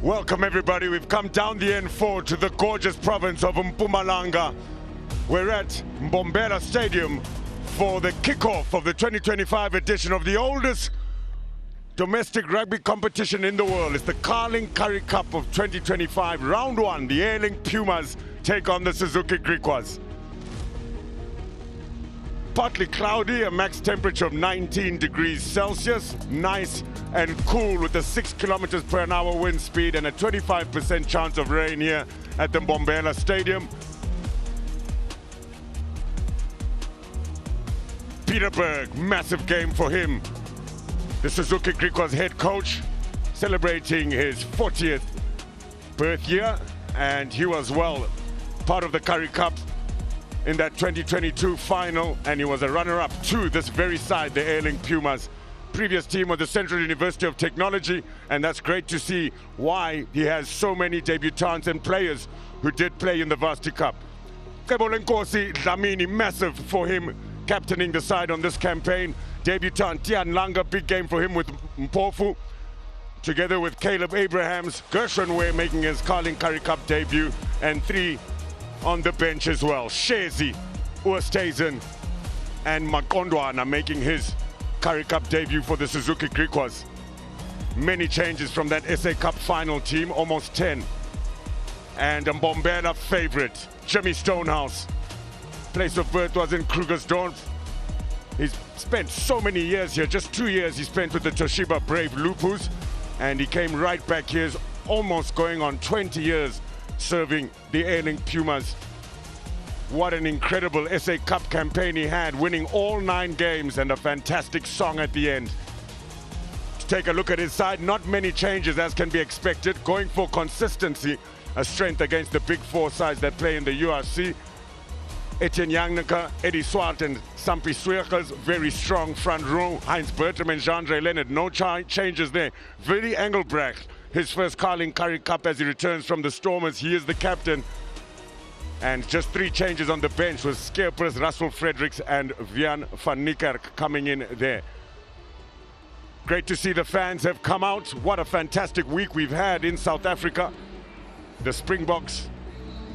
Welcome everybody, we've come down the N4 to the gorgeous province of Mpumalanga. We're at Mbombela Stadium for the kickoff of the 2025 edition of the oldest domestic rugby competition in the world. It's the Currie Cup of 2025. Round 1, the Airlink Pumas take on the Suzuki Griquas. Partly cloudy, a max temperature of 19 degrees Celsius. Nice and cool with a 6 kilometers per hour wind speed and a 25% chance of rain here at the Mbombela Stadium. Peterberg, massive game for him. The Suzuki Griquas head coach celebrating his 40th birth year, and he was, well, part of the Currie Cup in that 2022 final, and he was a runner-up to this very side, the Airlink Pumas. Previous team of the Central University of Technology, and that's great to see why he has so many debutants and players who did play in the Varsity Cup. Nkosi Dlamini, massive for him, captaining the side on this campaign. Debutant Tian Langa, big game for him with Mpofu, together with Caleb Abrahams. Gershonway making his Currie Cup debut, and 3 on the bench as well. Shezi, Oosthuizen, and Makondwana making his Currie Cup debut for the Suzuki Griquas. Many changes from that SA Cup final team, almost 10. And a Mbombela favorite, Jimmy Stonehouse. Place of birth was in Krugersdorp. He's spent so many years here, just 2 years he spent with the Toshiba Brave Lupus, and he came right back here, almost going on 20 years serving the Airlink Pumas. What an incredible SA Cup campaign he had, winning all 9 games and a fantastic song at the end. To take a look at his side, not many changes as can be expected, going for consistency, a strength against the big 4 sides that play in the URC. Etienne Yangneka, Eddie Swart and Sampi Sweerkers, very strong front row. Heinz Bertram and Jean-Andre Leonard, no changes there. Willie Engelbrecht, his first Currie Cup as he returns from the Stormers. He is the captain. And just 3 changes on the bench with Skeepers, Russell Fredericks and Vian van Niekerk coming in there. Great to see the fans have come out. What a fantastic week we've had in South Africa. The Springboks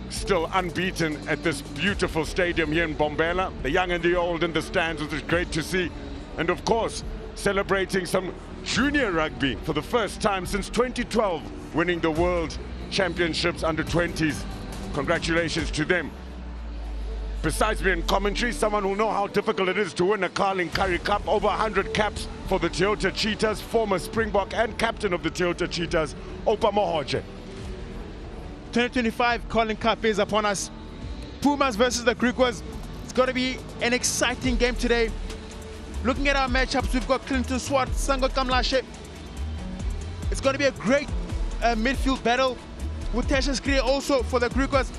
still unbeaten at this beautiful stadium here in Mbombela. The young and the old in the stands, which is great to see. And of course, celebrating some junior rugby for the first time since 2012, winning the World Championships under 20s. Congratulations to them. Besides being commentary, someone who knows how difficult it is to win a Currie Cup, over 100 caps for the Toyota Cheetahs, former Springbok and captain of the Toyota Cheetahs, Opa Mohoje. 2025 Currie Cup is upon us. Pumas versus the Griquas. It's going to be an exciting game today. Looking at our matchups, we've got Clinton Swart, Sango Kamlashe. It's going to be a great midfield battle with Tertius Currie also for the Griquas.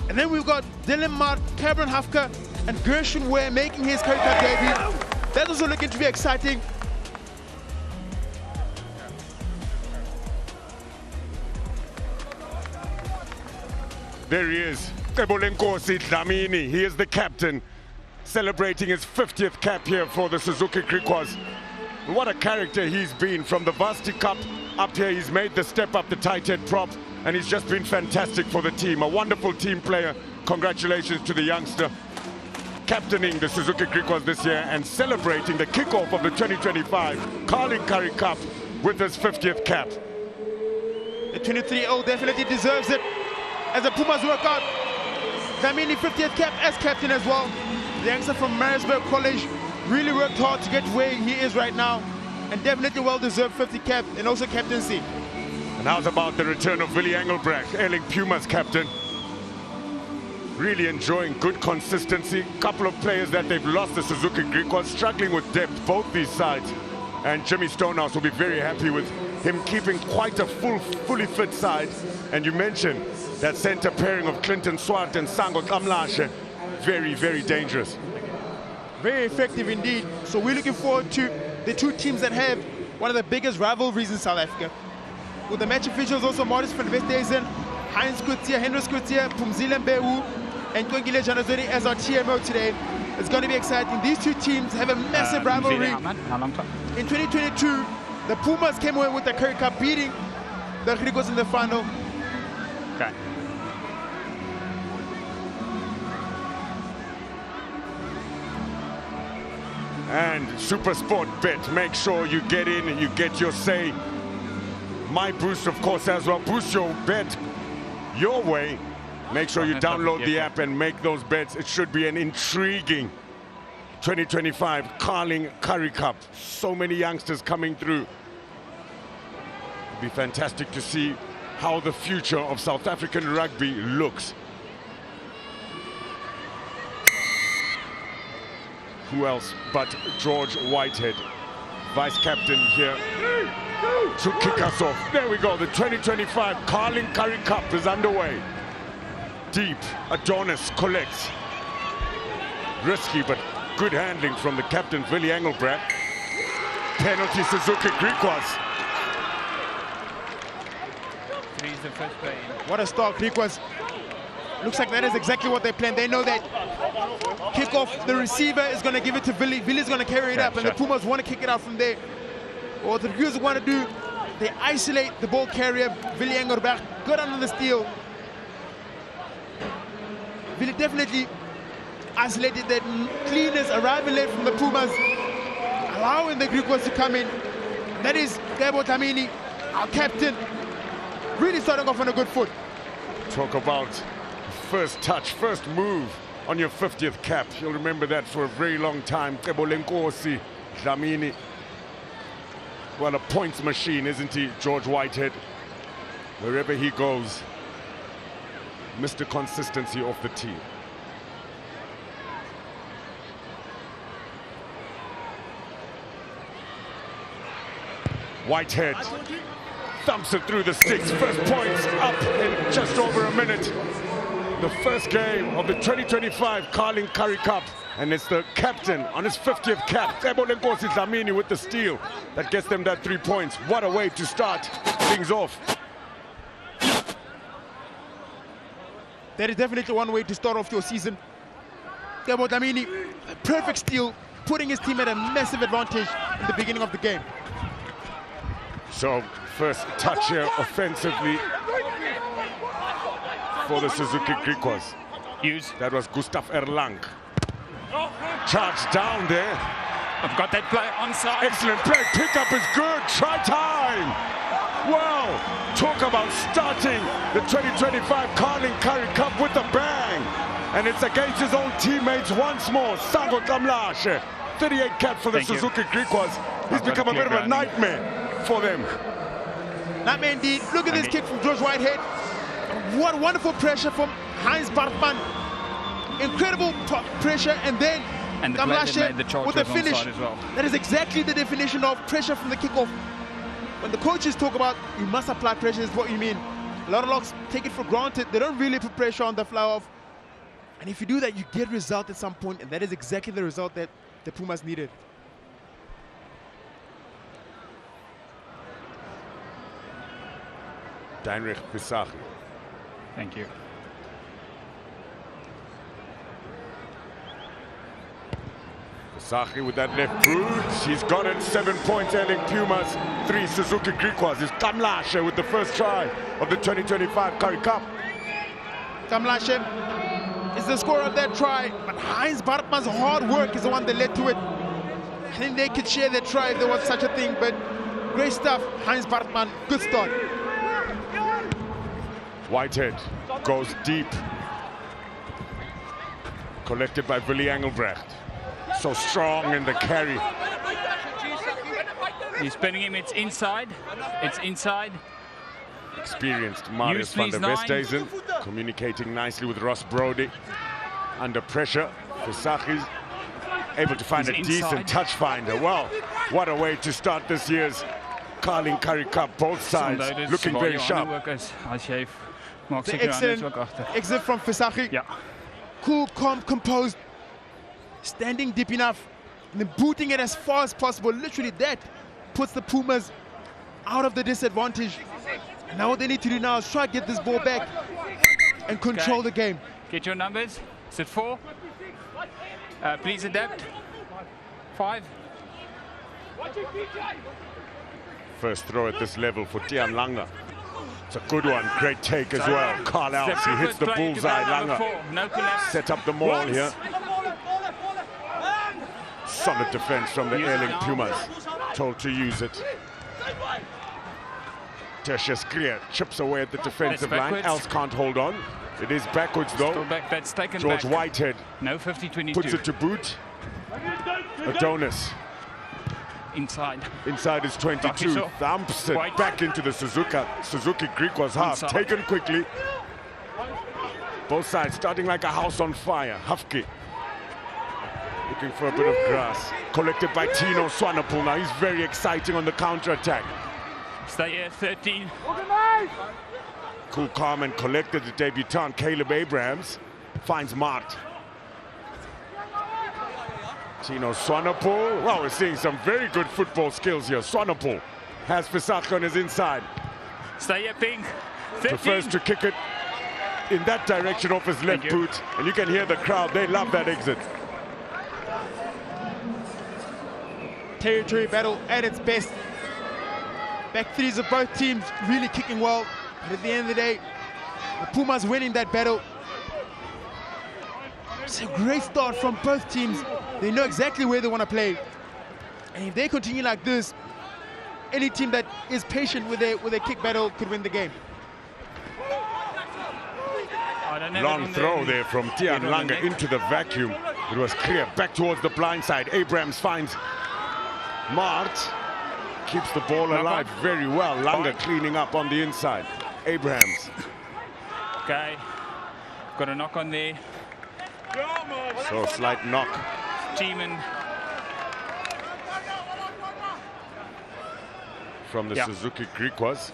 And then we've got Dylan Mart, Cameron Hafka, and Gershon Ware making his Currie Cup debut. That's also looking to be exciting. There he is, Nkosi Dlamini. He is the captain, celebrating his 50th cap here for the Suzuki Griquas. What a character he's been from the Varsity Cup up here. He's made the step up the tight head prop, and he's just been fantastic for the team. A wonderful team player. Congratulations to the youngster, captaining the Suzuki Griquas this year and celebrating the kickoff of the 2025 Currie Cup with his 50th cap. The 23-year-old definitely deserves it as the Pumas work out. Dlamini 50th cap as captain as well. The youngster from Maritzburg College really worked hard to get where he is right now, and definitely well-deserved 50 cap and also captaincy. And how's about the return of Willie Engelbrecht, Airlink Pumas captain? Really enjoying good consistency. Couple of players that they've lost, the Suzuki Griquas, struggling with depth, both these sides. And Jimmy Stonehouse will be very happy with him keeping quite a fully fit side. And you mentioned that center pairing of Clinton Swart and Sango Kamlashe, very, very dangerous. Very effective indeed. So we're looking forward to the 2 teams that have one of the biggest rivalries in South Africa. With the match officials also Maurice van Westhuizen, Heinz Coetzee, Hendrik Coetzee, Phumzile Mbewu, and Kwengile Janazori as our TMO today. It's going to be exciting. These 2 teams have a massive rivalry. In 2022, the Pumas came away with the Currie Cup, beating the Griquas in the final. Okay. And Super Sport Bet, make sure you get in and you get your say. My boost, of course, as well. Boost your bet your way. Make sure you download the app and make those bets. It should be an intriguing 2025 Carling Currie Cup. So many youngsters coming through. It'll be fantastic to see how the future of South African rugby looks. Who else but George Whitehead, vice captain here, to kick us off. There we go, the 2025 Carling Currie Cup is underway. Deep, Adonis collects. Risky, but good handling from the captain, Willie Engelbrecht. Penalty, Suzuki Griquas. Three's the first play. What a start, Griquas. Looks like that is exactly what they planned. They know that kickoff, the receiver is going to give it to Willie. Willie's going to carry it up, and the Pumas want to kick it out from there. What the Griquas want to do, they isolate the ball carrier, Willie Engelbrecht, good under the steal. Willie definitely isolated that cleaners arriving late from the Pumas, allowing the Griquas to come in. That is Gabo Dlamini, our captain, really starting off on a good foot. Talk about first touch, first move on your 50th cap. You'll remember that for a very long time. Lenkosi, Dlamini. Well, a points machine, isn't he, George Whitehead? Wherever he goes, Mr. Consistency of the team. Whitehead thumps it through the sticks. First points up in just over a minute. The first game of the 2025 Carling Currie Cup. And it's the captain on his 50th cap, Lenkosi Dlamini, with the steal that gets them that 3 points. What a way to start things off. That is definitely one way to start off your season. Gabo Dlamini, a perfect steal, putting his team at a massive advantage in the beginning of the game. So, first touch here offensively for the Suzuki Griquas. That was Gustav Erlang. Charged down there. I've got that play onside. Excellent play. Pickup is good. Try time. Wow. Talk about starting the 2025 Carling Currie Cup with a bang. And it's against his own teammates once more. Sango Kamlashe, 38 cap for the Suzuki Griquas. He's become a bit of a nightmare for them. Nightmare indeed. Look at this kick from George Whitehead. What wonderful pressure from Heinz Bartman. Incredible pressure, and then Kamlashe with the finish. Well. That is exactly the definition of pressure from the kickoff. When the coaches talk about you must apply pressure, is what you mean. A lot of locks take it for granted. They don't really put pressure on the fly off. And if you do that, you get result at some point, and that is exactly the result that the Pumas needed. Heinrich Visachi. Thank you. Visachi with that left boot. He's got it. 7 points, Airlink Pumas. 3 Suzuki Griquas. It's Kamlashe with the first try of the 2025 Currie Cup. Kamlashe is the scorer of that try, but Heinz Bartman's hard work is the one that led to it. I think they could share that try if there was such a thing, but great stuff, Heinz Bartman. Good start. Whitehead goes deep. Collected by Willie Engelbrecht. So strong in the carry. He's spinning him, it's inside. It's inside. Experienced Marius van der Westhuizen, communicating nicely with Ross Brody. Under pressure, Visachi's able to find a decent touch finder. Well, what a way to start this year's Carling Currie Cup. Both sides looking very sharp. The excellent exit from Visachi. Yeah. Cool, calm, composed, standing deep enough, and then booting it as far as possible. Literally, that puts the Pumas out of the disadvantage. And now what they need to do now is try to get this ball back and control the game. Get your numbers. Is it 4? Please adapt. 5. First throw at this level for Tian Langa. It's a good one. Great take as well. Carl Else, he hits the bullseye. Langer no collapse. set up the maul here. Solid defense from the Airlink Pumas. Told to use it. Tertius Currie chips away at the defensive line. Else can't hold on. It is backwards though. Still back, that's taken George back. Whitehead No 50-22. puts it to boot. Adonis Inside. inside his 22. Thumps it back into the Suzuki. Suzuki Griquas half. Taken quickly. Both sides starting like a house on fire. Hafke looking for a bit of grass. Collected by Tino Swanepoel. Now he's very exciting on the counter-attack. Stay here, 13. Cool, calm and collected. The debutant Caleb Abrahams finds Mart. Tino Swanepoel. Well, we're seeing some very good football skills here. Swanepoel has Fisaka on his inside. Stay here, Ping. 13. Prefers to kick it in that direction off his left boot. And you can hear the crowd. They love that exit. Territory battle at its best. Back threes of both teams really kicking well. But at the end of the day, the Pumas winning that battle. It's a great start from both teams. They know exactly where they want to play. And if they continue like this, any team that is patient with their kick battle could win the game. Long throw there from Tian Langer into the vacuum. It was clear. Back towards the blind side. Abrahams finds Mart. Keeps the ball alive very well. Langer cleaning up on the inside. Abrahams. Okay. Got a knock on there. So slight knock. Teeman. From the Suzuki Griquas.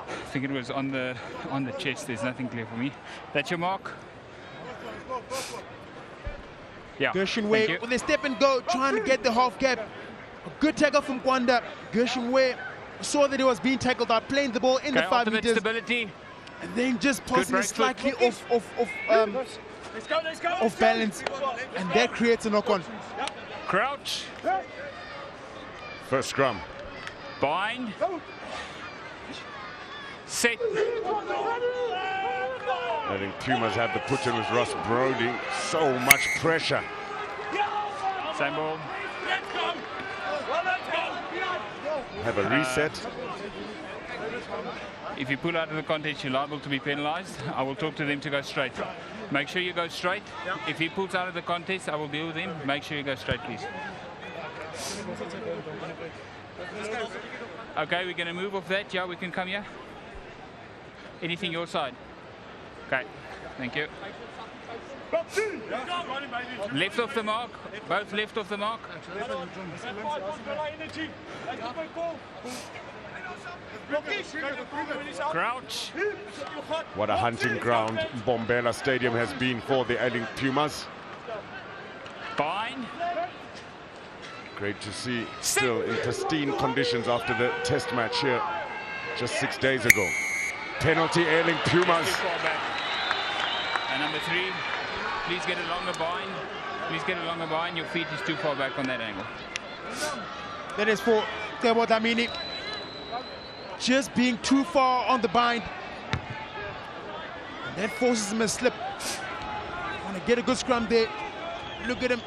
I think it was on the chest. There's nothing clear for me. That's your mark. Yeah. Gershon Way with a step and go, trying to get the half gap. A good tackle from Kwanda. Gershon Way saw that he was being tackled out, playing the ball in the 5 meters. Stability. And then just passing it slightly off balance. And that creates a knock-on. Crouch. First scrum. Bind. Set. I think Pumas had the put in with Ross Brody. So much pressure. Same ball. Have a reset. If you pull out of the contest, you're liable to be penalized. I will talk to them to go straight. Make sure you go straight. If he pulls out of the contest, I will deal with him. Make sure you go straight, please. Okay, we're going to move off that. Yeah, we can come here. Anything your side? Okay, thank you. Left off the mark. Both left off the mark. Crouch. What a hunting ground Bombela Stadium has been for the Airlink Pumas. Bind. Great to see still in pristine conditions after the test match here just 6 days ago. Penalty Airlink Pumas. And number 3, please get a longer bind. Please get a longer bind. Your feet is too far back on that angle. That is for Tebo Dlamini. Just being too far on the bind. And that forces him to slip. Want to get a good scrum there. Look at him.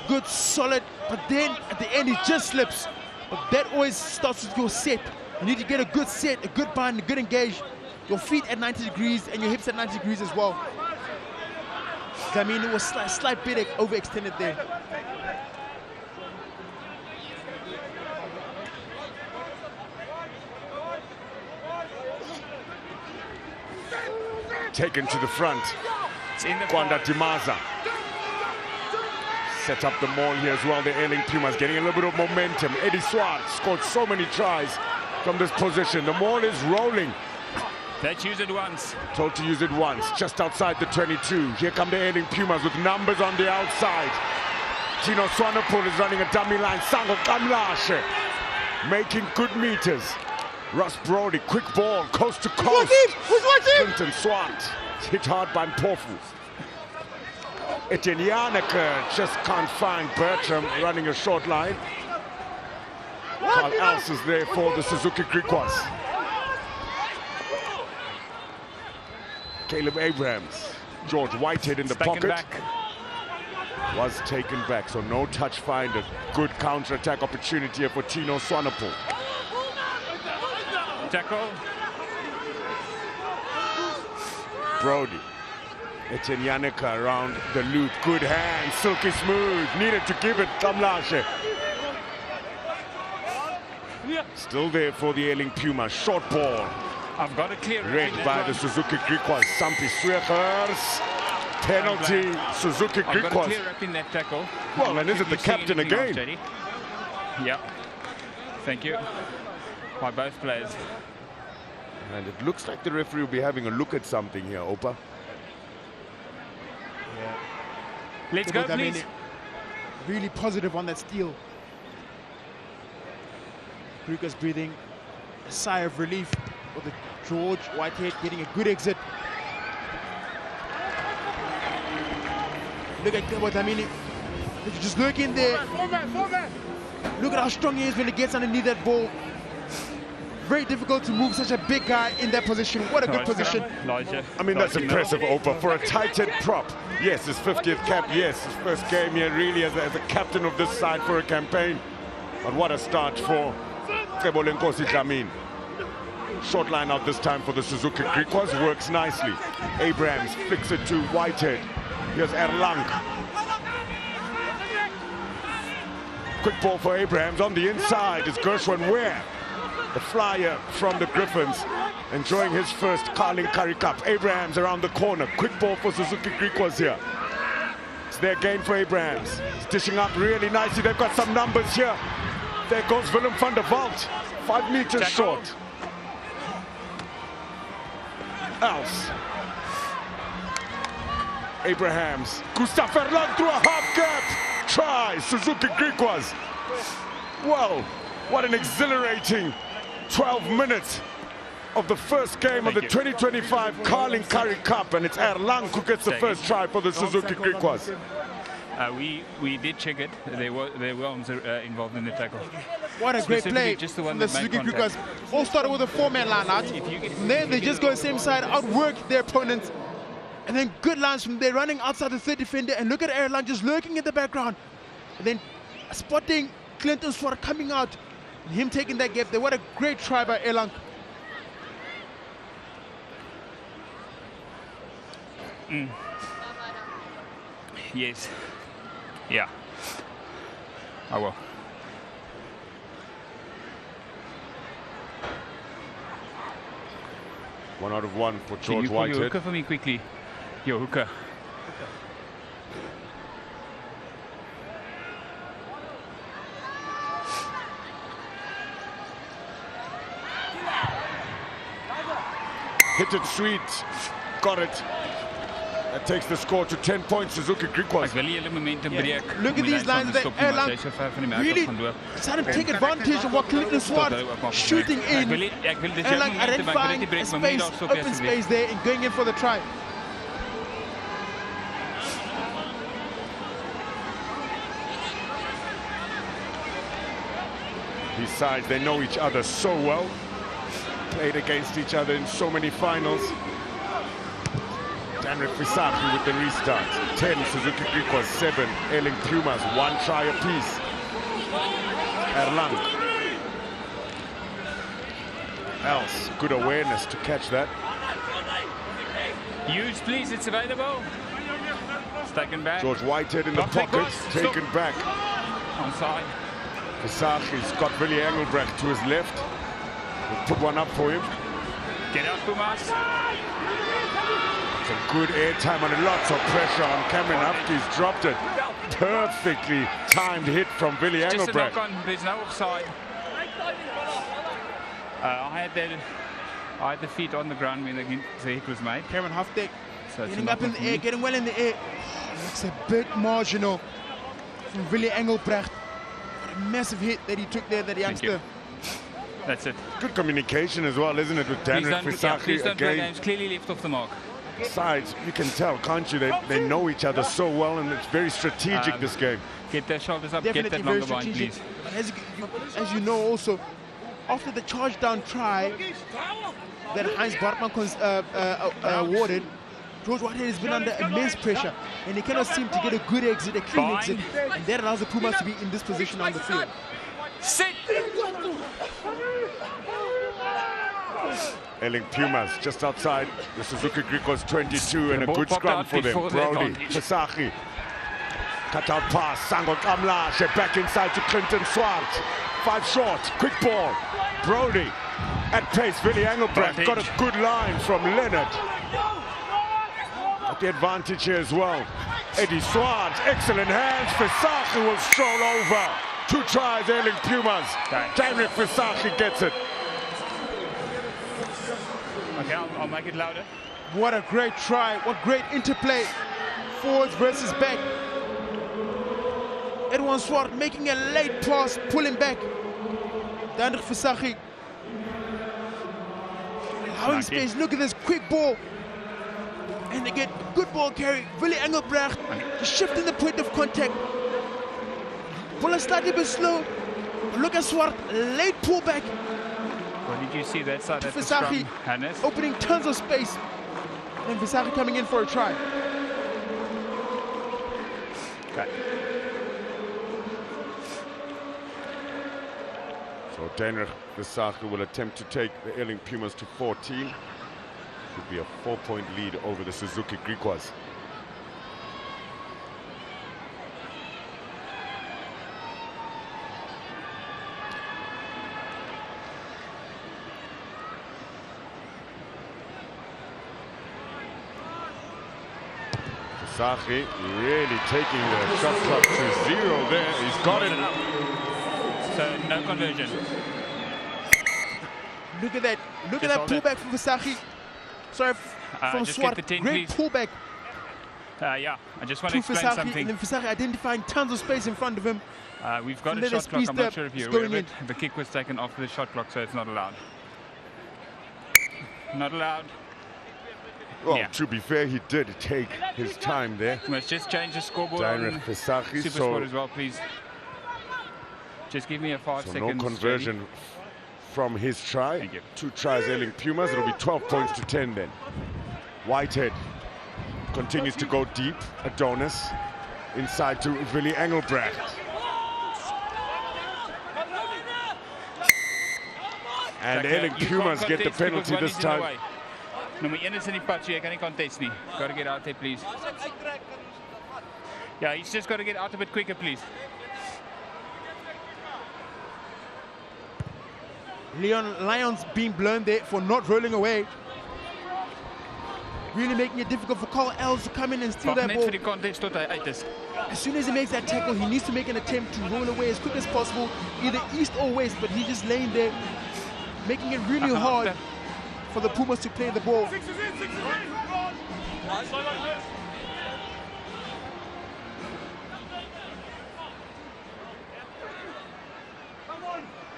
Good, solid. But then at the end, he just slips. But that always starts with your set. You need to get a good set, a good bind, a good engage. Your feet at 90 degrees and your hips at 90 degrees as well. Dlamini was slight bit overextended there. Taken to the front. Kwanda Timaza. Set up the maul here as well. The Airlink Pumas getting a little bit of momentum. Eddie Swart scored so many tries from this position. The maul is rolling. Let's use it once. Told to use it once, just outside the 22. Here come the Airlink Pumas with numbers on the outside. Tino Swanepoel is running a dummy line. Sango Kamlashe making good meters. Ross Brody, quick ball, coast to coast. Clinton Swart hit hard by Mpofu. Etienne Yannick just can't find Bertram running a short line. Carl Else is there for the Suzuki Griquas. Caleb Abrahams. George Whitehead in the pocket. Back. Was taken back, so no touch finder. Good counter-attack opportunity here for Tino Swanepoel. Tackle. Brody. Etienne Yannicka around the loop. Good hand, silky smooth. Needed to give it, Kamlashe. Still there for the Airlink Pumas. Short ball. I've got a clear Read by the Suzuki Griquas. Sampi Swegers. Penalty, Suzuki I've got a Griquas. clear rep in that tackle. Well, and is it the captain again? Yeah. Thank you. By both players. And it looks like the referee will be having a look at something here, Opa. Let's go, please. Really positive on that steal. Griquas breathing a sigh of relief with the George Whitehead getting a good exit. Look at what I mean. If you just look in there, look at how strong he is when he gets underneath that ball. Very difficult to move such a big guy in that position. What a good position. I mean, that's impressive, Opa, for a tight head prop. Yes, his 50th cap. Yes, his first game here really as a captain of this side for a campaign. But what a start for Tsebolenkosi Dlamini. Short line out this time for the Suzuki Griquas. Works nicely. Abrahams flicks it to Whitehead. Here's Airlink. Quick ball for Abrahams on the inside. It's Gershwin Ware, the flyer from the Griffins, enjoying his first Carling Currie Cup. Abrahams around the corner. Quick ball for Suzuki Griquas here. It's their gain for Abrahams. He's dishing up really nicely. They've got some numbers here. There goes Willem van der Walt. 5 meters short. Else. Abrahams. Gustav Erlang through a half gap. Try. Suzuki Griquas. Well, what an exhilarating 12 minutes of the first game of the 2025 Carling Currie Cup, and it's Erlang who gets the first try for the Suzuki Griquas. We did check it. They were involved in the tackle. What a great play just the one from the that made Suzuki Griquas. contact. All started with a 4-man line out. And then they just go same side, outwork their opponents. And then good lines from there, running outside the third defender. And look at Airlink just lurking in the background. And then spotting Clinton Swart coming out. And him taking that gap there. What a great try by Airlink. Yes. Yeah. I will. One out of one for Can George you pull your Whitehead. hooker for me quickly? Your hooker. Hit it sweet. Got it. That takes the score to 10 points. Suzuki Griquas. Look at these lines that Airlink really trying to take advantage of what Clinton Swart shooting in. Airlink identifying a space, open space there and going in for the try. These sides, they know each other so well. Played against each other in so many finals. Danrik Fisaki with the restart. 10 Suzuki Griquas, 7 Airlink Pumas, 1 try apiece. Erlang. Else, good awareness to catch that. Use, please, it's available. It's taken back. George Whitehead in the pocket, taken back. Onside. Fisaki's got Willie Engelbrecht to his left. We'll put one up for him. Get out, Pumas. Some good air time and lots of pressure on Cameron Hufke's dropped it. Perfectly timed hit from Willie Engelbrecht. Just a knock on, there's no offside. I had the feet on the ground when the hit was made. Cameron Hufke So getting up in the air, getting well in the air. Looks a bit marginal from Willie Engelbrecht. What a massive hit that he took there, that youngster. That's it. Good communication as well, isn't it, with Danrik Fisaki please don't play again. games clearly left off the mark. Sides, you can tell, can't you? They know each other so well, and it's very strategic, this game. Get their shoulders up, Definitely get that very longer line, strategic. please. As you know also, after the charge down try that Heinz Bartman awarded, George Whitehead has been under immense pressure and he cannot seem to get a good exit, a clean exit, and that allows the Pumas to be in this position on the field. Sit! Airlink Pumas just outside the Suzuki Griquas 22 and a good scrum for them. Brody, Visagie, cut out pass, Sango Kamlashe back inside to Clinton Swart. 5 short, quick ball. Brody at pace, Willie Engelbrecht got a good line from Leonard. Got the advantage here as well. Eddie Swart, excellent hands. Visagie will stroll over. 2 tries, Airlink Pumas. Daniel Visagie gets it. Okay, I'll make it louder. What a great try, what great interplay. Forwards versus back. Edwin Swart making a late pass, pulling back. Daniel Visagie allowing space. Look at this quick ball. And they get good ball carry. Willie Engelbrecht shifting the point of contact. Ball is slightly bit slow. Look at Swart, late pullback. Well, did you see that side of the Visagie scrum, Hannes? opening tons of space. And Visagie coming in for a try. Okay. So Daniel Visagie will attempt to take the Airlink Pumas to 14. Could be a 4-point lead over the Suzuki Griquas. Visagie really taking the shot clock to 0 there. He's got it. So no conversion. Look at that. Look at that pullback from Visagie. Sorry, from Swart. Great please. Pullback. Yeah, I just want to explain Visagie, something. and then Visagie identifying tons of space in front of him. We've got a shot clock. I'm not sure if you're aware of it. The kick was taken off the shot clock, so it's not allowed. Not allowed. Well, to be fair, he did take his time there. Let's just change the scoreboard on Visagie, Supersport as well, please. Just give me a 5 seconds. No conversion from his try. Thank you. 2 tries, Airlink Pumas. It'll be 12 points to 10 then. Whitehead continues to go deep. Adonis inside to Willie Engelbrecht. And Airlink Pumas get the penalty this time. Nummer 1 is in die pad, so jy kan nie contest nie. Got to get out there, please. Yeah, he's just got to get out a bit quicker, please. Lyons being blown there for not rolling away. Really making it difficult for Carl Els to come in and steal that ball. As soon as he makes that tackle, he needs to make an attempt to roll away as quick as possible, either east or west, but he's just laying there, making it really hard for the Pumas to play the ball.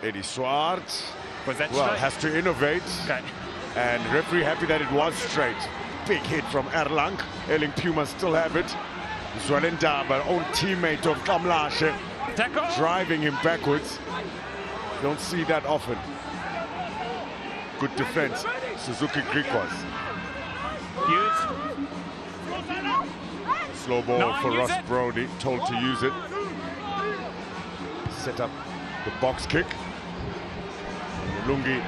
Eddie Swart, well, has to innovate. Okay. And referee happy that it was straight. Big hit from Airlink. Airlink Pumas still have it. Zwelendaba, own teammate of Kamlashe, driving him backwards. Don't see that often. Good defense, Suzuki Griquas. Slow ball for Ross Brody, told to use it. Set up the box kick. Lungi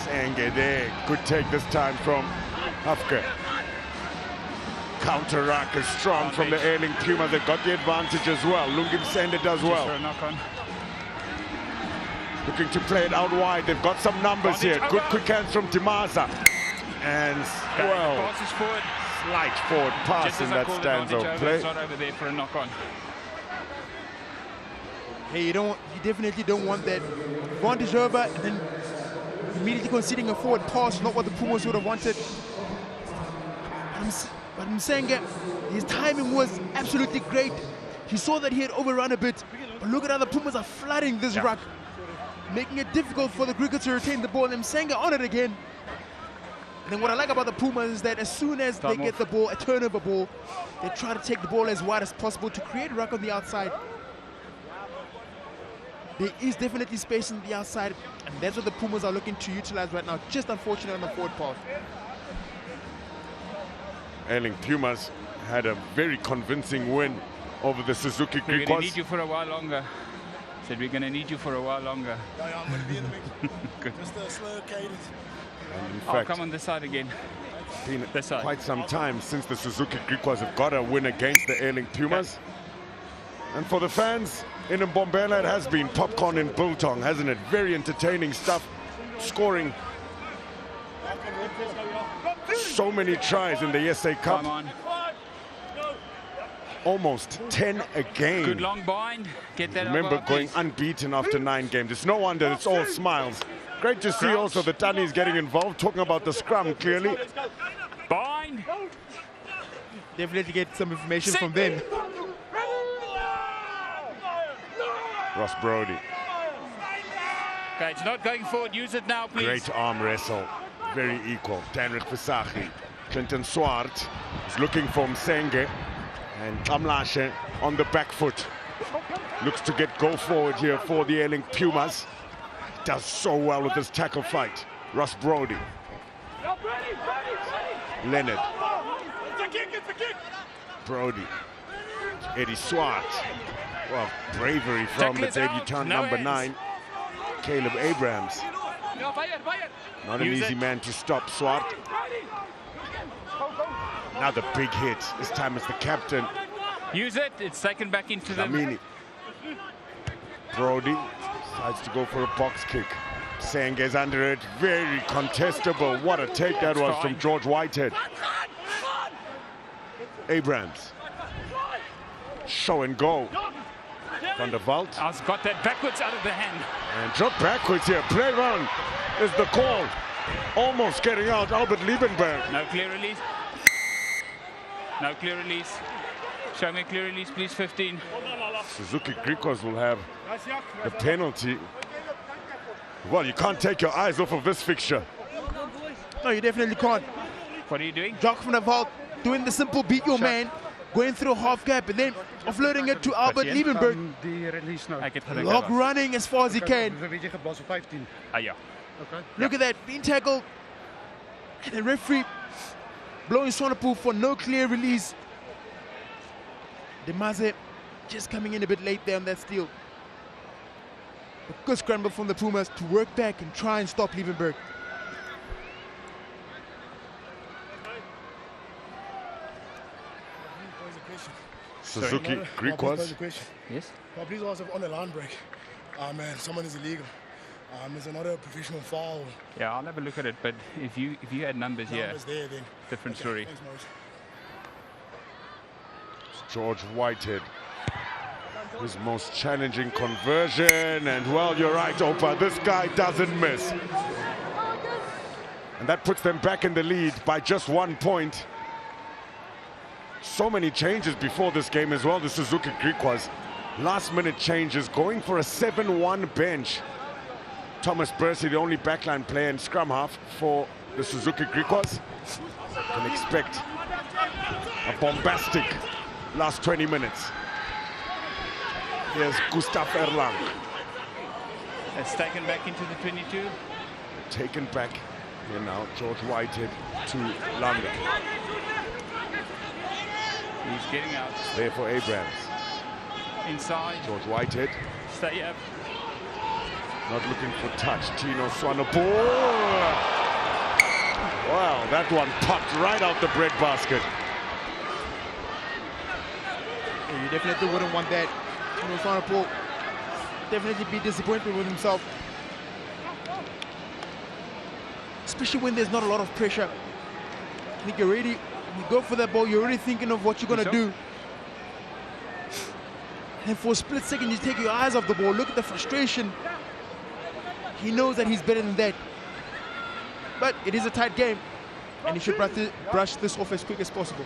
Senge there. Good take this time from Hafke. Counter rack is strong from the Airlink Puma. They got the advantage as well. Lungi Sende does well. Looking to play it out wide. They've got some numbers here. Good quick hands from Dimaza. And well, slight forward pass in that stanza play. Over there for a knock on. Hey, you definitely don't want that advantage over and then immediately conceding a forward pass, not what the Pumas would have wanted. But I'm saying his timing was absolutely great. He saw that he had overrun a bit, but look at how the Pumas are flooding this ruck, making it difficult for the Griquas to retain the ball. And Msenga on it again. And then what I like about the Pumas is that as soon as they get the ball, a turnover ball, they try to take the ball as wide as possible to create a ruck on the outside. there is definitely space on the outside, and that's what the Pumas are looking to utilize right now. Just unfortunate on the forward path. Airlink Pumas had a very convincing win over the Suzuki We're going to need Griquas. you for a while longer. Said we're going to need you for a while longer. Yeah, I'm going to be in the mix. Good. Just a slow cadence. And in Oh, fact, come on this side again. been This side. quite some time since the Suzuki Griquas have got a win against the Airlink Pumas. And for the fans in Mbombela, it has been popcorn in biltong, hasn't it? Very entertaining stuff, scoring so many tries in the SA Cup. Come on. Almost 10 a game. Good long bind. Get that Remember, elbow up, going please. unbeaten after 9 games. It's no wonder it's all smiles. Great to see also the Tannies getting involved, talking about the scrum clearly. Bind. Definitely get some information Sit. from them. Ross Brody, Okay, it's not going forward. Use it now, please. great arm wrestle, very equal. Danrik Visagie, Clinton Swart is looking for Msenge, and Kamlashe on the back foot. Looks to get go forward here for the Airlink Pumas. Does so well with this tackle fight. Ross Brody. Leonard. Brody. Eddie Swart. Well, bravery from the Tacklers out, debutant no number hands. 9, Caleb Abrams. Not an Use easy it. man to stop Swart. Another big hit. This time it's the captain, Use it. It's taken back into the... Lamini. Brody decides to go for a box kick. Senge's under it. Very contestable. What a take that was from fine. George Whitehead. Abrams. Show and go. Van der Walt. I've got that backwards out of the hand. And drop backwards here. Play run is the call. Almost getting out Albert Liebenberg. No clear release. No clear release. Show me a clear release, please. 15. Suzuki Griquas will have the penalty. Well, you can't take your eyes off of this fixture. No, you definitely can't. What are you doing? Jock van der Walt doing the simple beat your man, going through half gap and then offloading it to Albert Watch Liebenberg. Die release nou. Ek het gedink. Log running as far as he can. Dan weet jy geblaas op 15. Ah, ja. Okay. Look at that, being tackled. And the referee blowing Swanepoel for no clear release. Demaze just coming in a bit late there on that steal. A good scramble from the Pumas to work back and try and stop Liebenberg. Suzuki Pose Griquas. a question. Yes? Well, please also on the line break. Man, someone is illegal. Is it not a professional foul? Yeah, I'll have a look at it. But if you had numbers here, Numbers there then. different Okay, story. thanks, Maurice. George Whitehead. His most challenging conversion. And well, you're right, Opa. This guy doesn't miss. And that puts them back in the lead by just 1 point. So many changes before this game as well, the Suzuki Griquas. Last minute changes, going for a 7-1 bench. Thomas Bursey, the only backline player in scrum half for the Suzuki Griquas. Can expect a bombastic last 20 minutes. Here's Gustav Erlang. It's taken back into the 22. Taken back here now, George Whitehead to Langa. He's getting out. There for Abrams. Inside. George Whitehead, Stay up. not looking for touch. Tino Swanepoel. Wow, that one popped right out the breadbasket. Yeah, you definitely wouldn't want that. You know, Swanepoel definitely be disappointed with himself. Especially when there's not a lot of pressure. I think you're ready. You go for that ball, you're already thinking of what you're going to do. And for a split second, you take your eyes off the ball. Look at the frustration. He knows that he's better than that. But it is a tight game, and he should brush this off as quick as possible.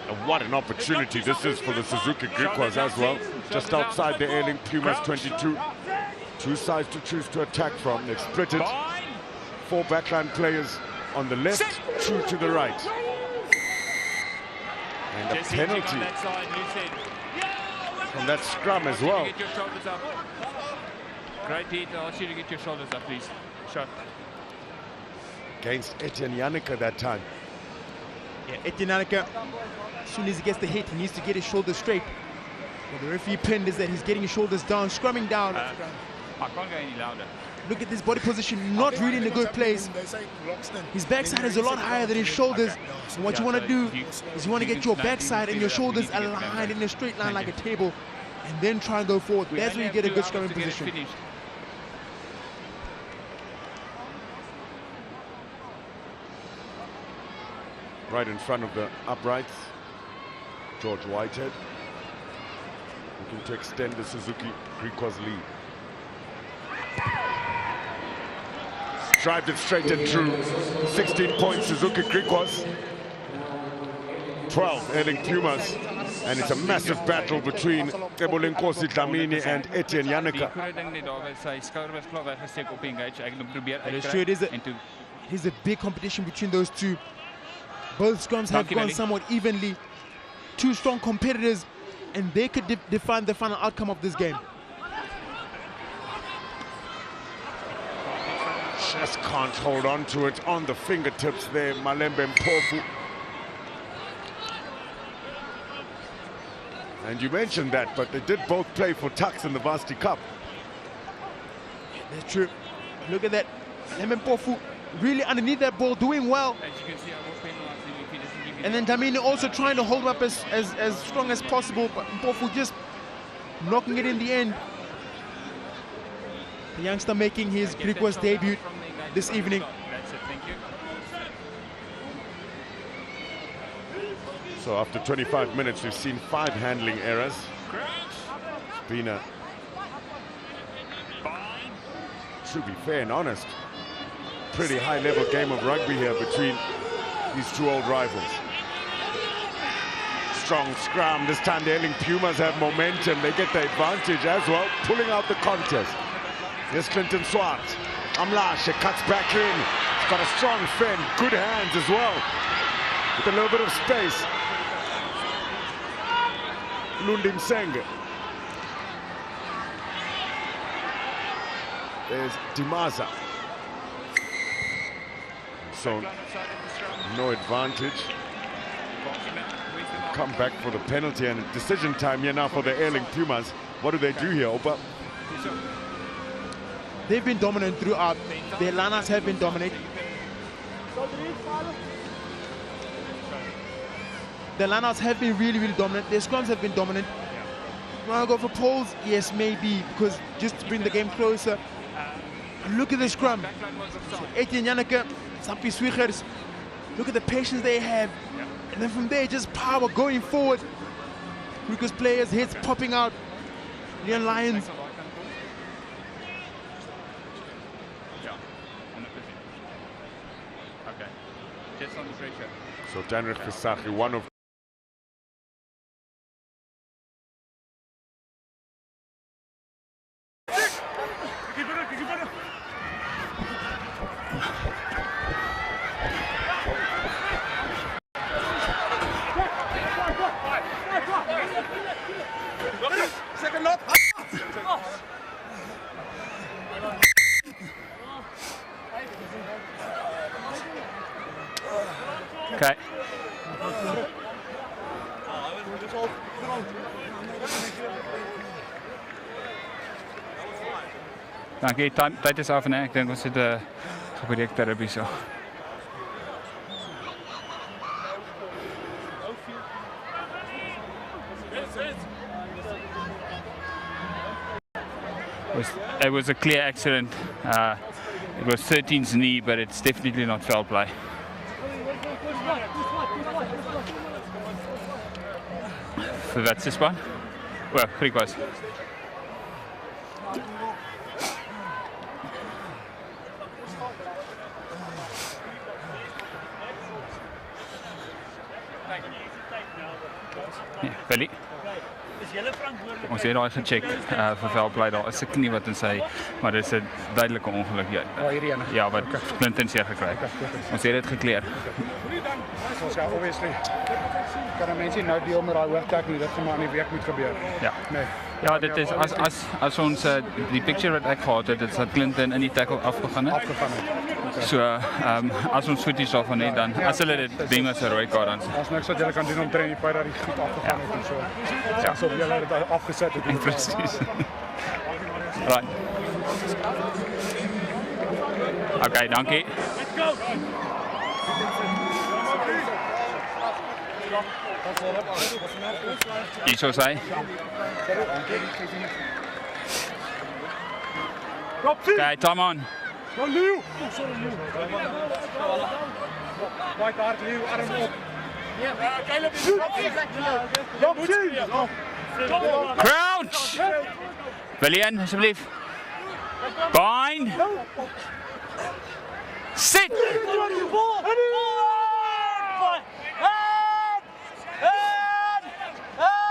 And what an opportunity this is for the Suzuki Griquas as well. Just outside the Airlink Pumas 22. Two sides to choose to attack from. They've split it. Bind. 4 backline players on the left, 2 to the right. And a Jesse, on penalty that side, loose head. from that scrum as well. Get your shoulders up. Great hit. I'll ask you to get your shoulders up, please. Shot. Against Etienne Yannicka that time. Yeah, Etienne Yannicka, as soon as he gets the hit, he needs to get his shoulders straight. Well, the referee pinned is that he's getting his shoulders down, scrumming down. I can't go any louder. Look at this body position, not really in a good place. His backside is a lot higher than his shoulders. And what you want to do is you want to get your backside and your shoulders aligned in a straight line like a table, and then try and go forward. That's where you get a good scrumming position. Right in front of the uprights, George Whitehead, looking to extend the Suzuki Griquas lead. Drives it straight and true. 16 points Suzuki Griquas, 12 Airlink Pumas, and it's a massive battle between Ebolenkosi Dlamini and Etienne Yannicka. It's true, it is a big competition between those two. Both scrums have gone somewhat evenly. Two strong competitors, and they could define the final outcome of this game. Just can't hold on to it on the fingertips there, Malembe Mpofu. And you mentioned that, but they did both play for Tuks in the Varsity Cup. That's true. Look at that. Malembe Mpofu really underneath that ball, doing well. And then Dlamini also trying to hold him up as strong as possible, but Mpofu just knocking it in the end. The youngster making his Griquas debut this evening. That's it, thank you. So after 25 minutes, we've seen 5 handling errors. It's been a, to be fair and honest, pretty high-level game of rugby here between these two old rivals. Strong scrum. This time the Airlink Pumas have momentum. They get the advantage as well, pulling out the contest. Here's Clinton Swart. Amlashe cuts back in. He's got a strong fin, good hands as well, with a little bit of space. Lundi Msenge. There's Dimaza. So no advantage. Come back for the penalty, and decision time here now for the Airlink Pumas. What do they do here, Opa? They've been dominant throughout. Their lineouts have been dominant. Their lineouts have been really, really dominant. Their scrums have been dominant. Want to go for polls? Yes, maybe, because just to bring the game closer. And look at the scrum. So Etienne Yannicka, Sampi Swichers, look at the patience they have. And then from there, just power going forward. Griquas players, heads popping out. Leon Lyons. Okay, just on the pressure. So Danrich Visachi, one of Okay. Dankie, tyd is af en ek dink ons het 'n gebreek terapie so. It was a clear accident. It was 13's knee, but it's definitely not foul play. So that's this one. Well, Griquas. Yeah, Billy. Ons het daai gecheck vir veldplay. Daar is 'n knie wat in sy, maar dit is 'n duidelike ongeluk. Ja, wat Clinton seer gekry. Ons het dit gekleer. Ons ja, obviously. Kan 'n mens nie nou deel met daai hooftek nie, dit gaan maar in die week moet gebeur. Ja. Nee. Ja, dit is as ons die picture wat ek gehad het, dit is dat Clinton in die tackle afgegaan het. So, as ons voeties daarvan het, dan as hulle dit ding as 'n rooi kaart dan. Daar's niks wat jy kan doen om te die feit dat die goed afgegaan het en so. Ja, asof jy dit afgeset het. Presies. Right. Okay, dankie. Let's go. Hier so sê. Okay, come on. Crouch! William, alsjeblieft. Bind. Sit!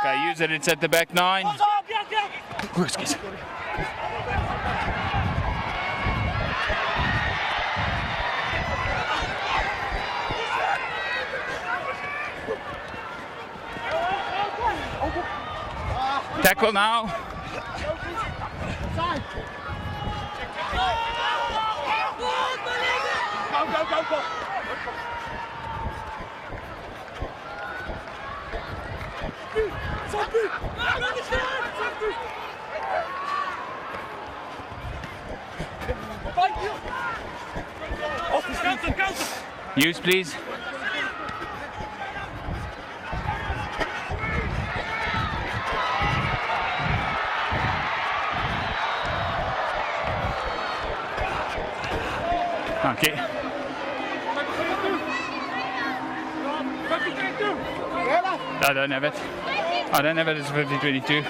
Okay, use it, it's at the back 9. Oh, excuse me. Tackle now. Go. Use, please. Okay. I don't have it. I don't have it as 50-22.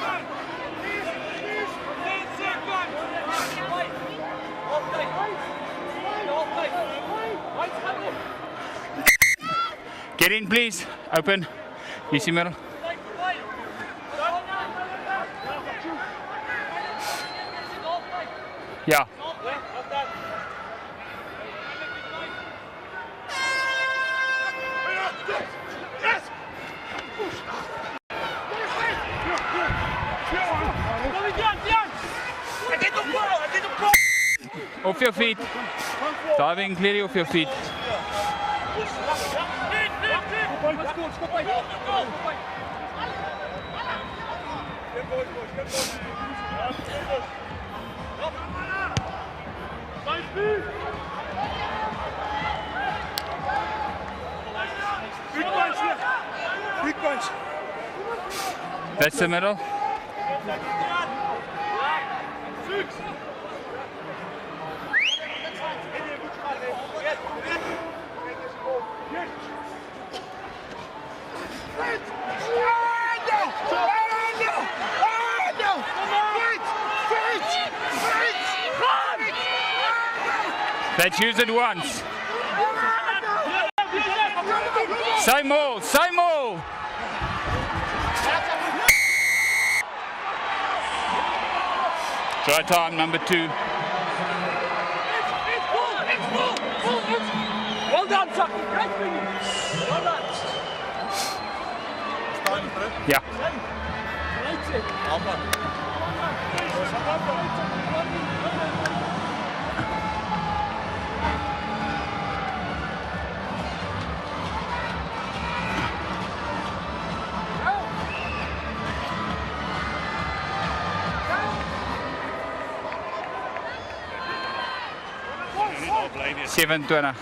Get in, please. Open. You see middle. Yeah. Off your feet. Diving clearly off your feet. That's the middle. Let's use it once. Same more, same more. Try time number 2. Well done, Chuck. Great finish. Well done. Yeah. Seven 20.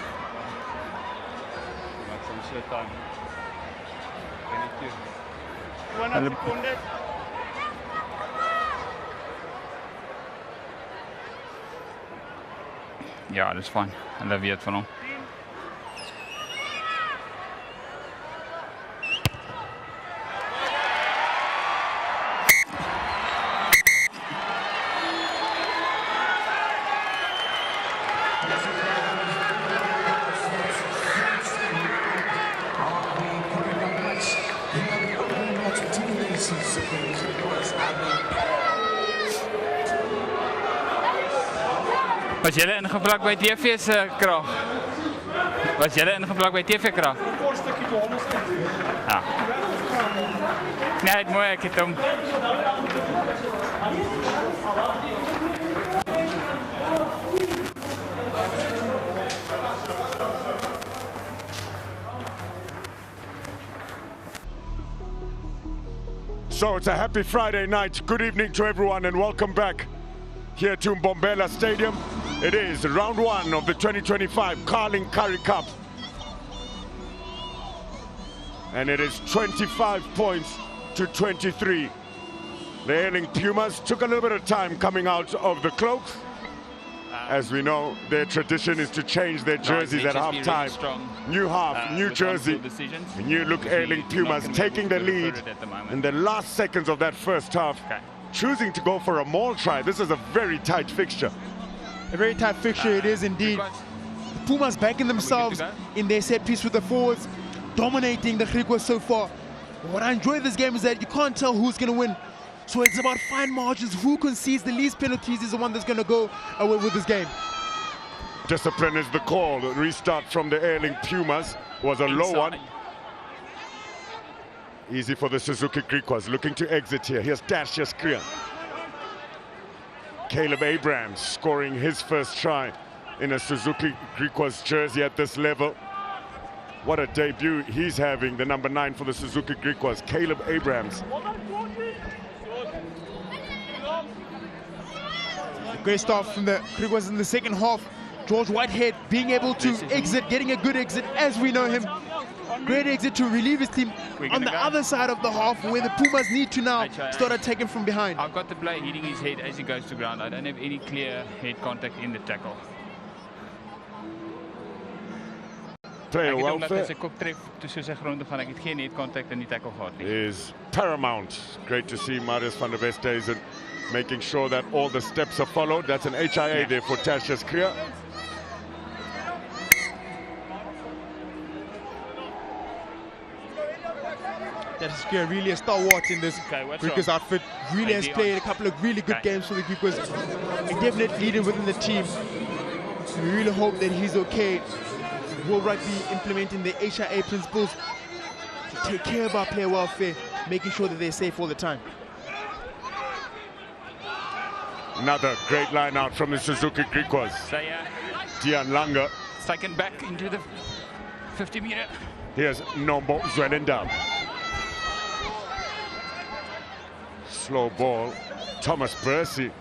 Ja, dat is fijn. En dat weet van hem. Suzuki. Was julle ingeplak by TV se krag? Was julle ingeplak by TV krag? Ja. Nee, het mooi, ek het hom. So it's a happy Friday night. Good evening to everyone and welcome back here to Mbombela Stadium. It is round one of the 2025 Currie Cup. And it is 25 points to 23. The Airlink Pumas took a little bit of time coming out of the cloaks. As we know, their tradition is to change their jerseys at half-time. New half, new jersey, and you look Airlink Pumas taking the lead in the last seconds of that first half, choosing to go for a maul try. This is a very tight fixture. A very tight fixture it is indeed. The Pumas backing themselves in their set piece with the forwards, dominating the Griquas so far. What I enjoy this game is that you can't tell who's going to win. So it's about fine margins. Who concedes the least penalties is the one that's going to go away with this game. Discipline is the call. The restart from the Airlink Pumas was a low one. Easy for the Suzuki Griquas, looking to exit here. Here's Tertius Currie. Caleb Abrams scoring his first try in a Suzuki Griquas jersey at this level. What a debut he's having, the number 9 for the Suzuki Griquas, Caleb Abrams. Great start from the Griquas in the second half. George Whitehead being able to exit, getting a good exit as we know him. Great exit to relieve his team on the other side of the half where the Pumas need to now start attacking from behind. I've got the player hitting his head as he goes to ground. I don't have any clear head contact in the tackle. Player welfare is paramount. Great to see Marius van der Westhuizen making sure that all the steps are followed. That's an HIA there for Tertius Currie. Tertius Currie really a stalwart in this Griquas outfit. Really has played a couple of really good games for the Griquas. A definite leader within the team. So we really hope that he's okay. Will Rugby implementing the HIA principles to take care of our player welfare, making sure that they're safe all the time. Another great line out from the Suzuki Griquas. Dian Langer. Taken back into the 50-meter. Here's Nombo Zwelenda. Slow ball. Thomas Percy,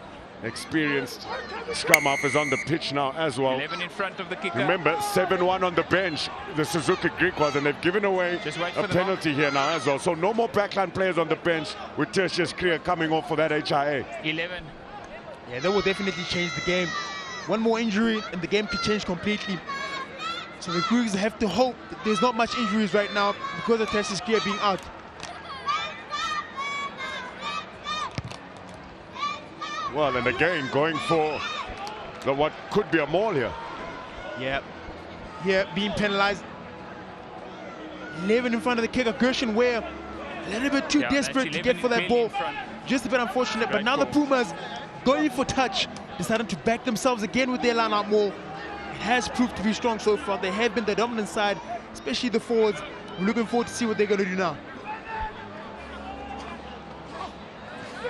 experienced scrum half, is on the pitch now as well. 11 in front of the kicker. Remember, 7-1 on the bench, the Suzuki Griquas, and they've given away a penalty here now as well. So no more backline players on the bench with Tertius Currie coming off for that HIA. 11. Yeah, that will definitely change the game. One more injury and the game could change completely. So the Griquas have to hope that there's not much injuries right now because of Tertius Currie being out. Well, and again, going for what could be a maul here. Yeah, being penalized. 11 in front of the kicker. Gershon Ware, a little bit too desperate to get for that ball. Just a bit unfortunate, but now the Pumas going for touch, deciding to back themselves again with their line-out maul. It has proved to be strong so far. They have been the dominant side, especially the forwards. We're looking forward to see what they're going to do now.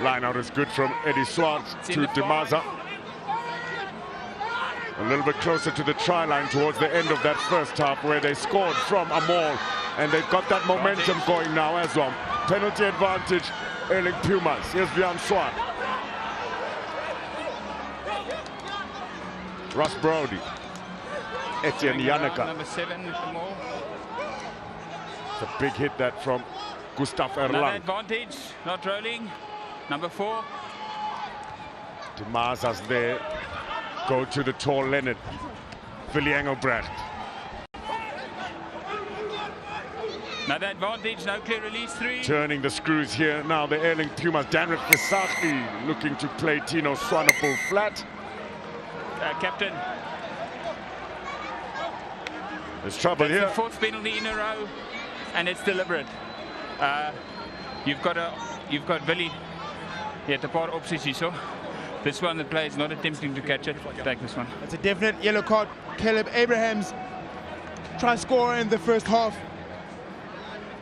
Line out is good from Eddie Swartz to Demaza. A little bit closer to the try line towards the end of that first half where they scored from a maul. And they've got that momentum going now as well. Penalty advantage, Airlink Pumas. Here's Vian Swart. Ross Brody. Etienne Yaneka. Number 7 with the maul. It's a big hit that from Gustav Another Erlang. advantage, not rolling. Number 4. Demaza's there. Go to the tall Leonard. Willie Engelbrecht. Another advantage, no clear release 3. Turning the screws here now, the Airlink Pumas. Danrik Visaki looking to play Tino Swanepoel flat. Captain. There's trouble here. The 4th penalty in a row, and it's deliberate. You've got Willie. Jy het 'n paar opsies hierso. This one, the player is not attempting to catch it. Take this one. It's a definite yellow card. Caleb Abrahams try score in the first half.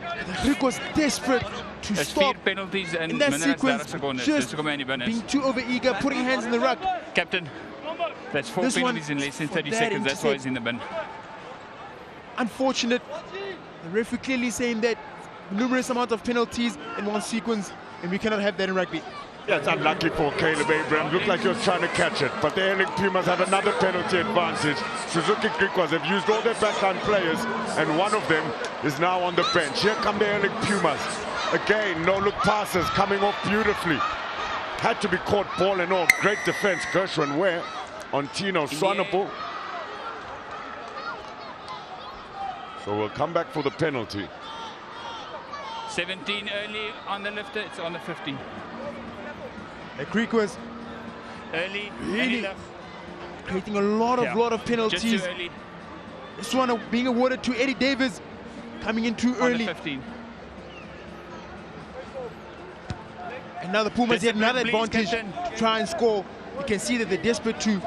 The Griquas was desperate to stop penalties in that sequence, just being too over-eager, putting hands in the ruck. Captain, that's 4 penalties in less than 30 seconds. That's why he's in the bin. Unfortunate. The referee clearly saying that numerous amount of penalties in one sequence, and we cannot have that in rugby. Yeah, it's unlucky for Caleb Abraham. Looked like he was trying to catch it, but the Airlink Pumas had another penalty advantage. Suzuki Griquas have used all their backline players, and one of them is now on the bench. Here come the Airlink Pumas. Again, no-look passes coming off beautifully. Had to be caught ball and all. Great defense, Gershwin Ware on Tino Swanepoel. So we'll come back for the penalty. 17 early on the lifter, it's on the 15. The Griquas early, really creating a lot of penalties. Just too early. This one being awarded to Eddie Davis, coming in too early. On the 15. And now the Pumas had another advantage to try and score. You can see that they're desperate to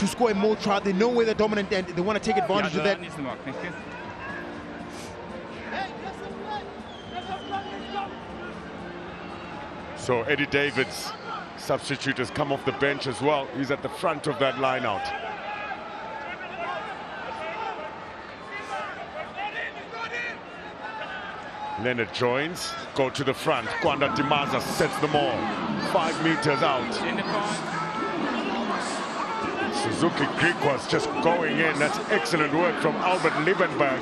score a more try. They know where they're dominant and they want to take advantage of that. So Eddie David's substitute has come off the bench as well. He's at the front of that line out. Leonard joins, go to the front. Kwanda Dimaza sets them all. 5 meters out. Suzuki Griquas just going in. That's excellent work from Albert Liebenberg.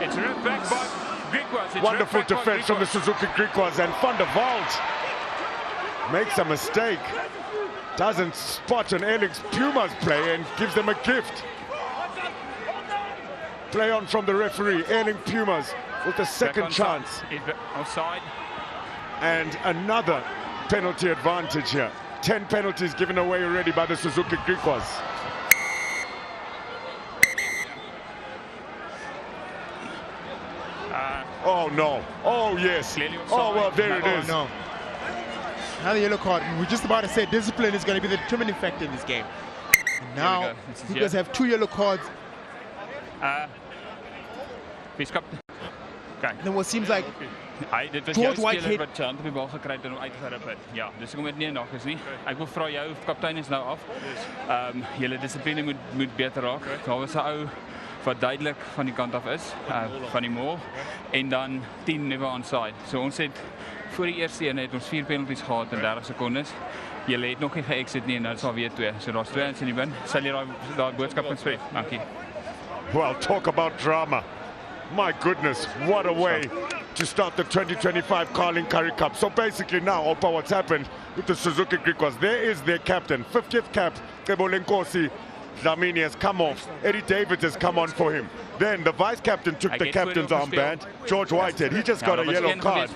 It's ripped back by Griquas. Wonderful defense from the Suzuki Griquas, and Van der Walt makes a mistake. Doesn't spot an Airlink's Pumas player and gives them a gift. Play on from the referee. Airlink Pumas with a second chance. Offside. And another penalty advantage here. 10 penalties given away already by the Suzuki Griquas. Oh no. Oh yes. Oh well, there it is. No. Another yellow card. We're just about to say discipline is going to be the determining factor in this game. And now, you guys have 2 yellow cards. Then what seems like George Whitehead. Ja, dus ek moet nie nog is nie. Ek wil vra jou kaptein is nou af. Julle dissipline moet beter raak. Daar was 'n ou wat duidelik van die kant af is, van die mol, en dan 10 nuwe onside. So ons het voor die eerste een het ons 4 penalties gehad in 30 sekondes. Julle het nog nie ge-exit nie en nou is al weer 2. So daar's 2 in die bin. Sal jy daai boodskap kan spreek? Dankie. Well, talk about drama. My goodness, what a way to start the 2025 Carling Currie Cup. So basically now, Opa, what's happened with the Suzuki Griquas, there is their captain, 50th cap, Kebolenkosi Dlamini has come off. Eddie Davids has come on for him. Then the vice-captain took the captain's armband, George Whitehead. He just got a yellow card.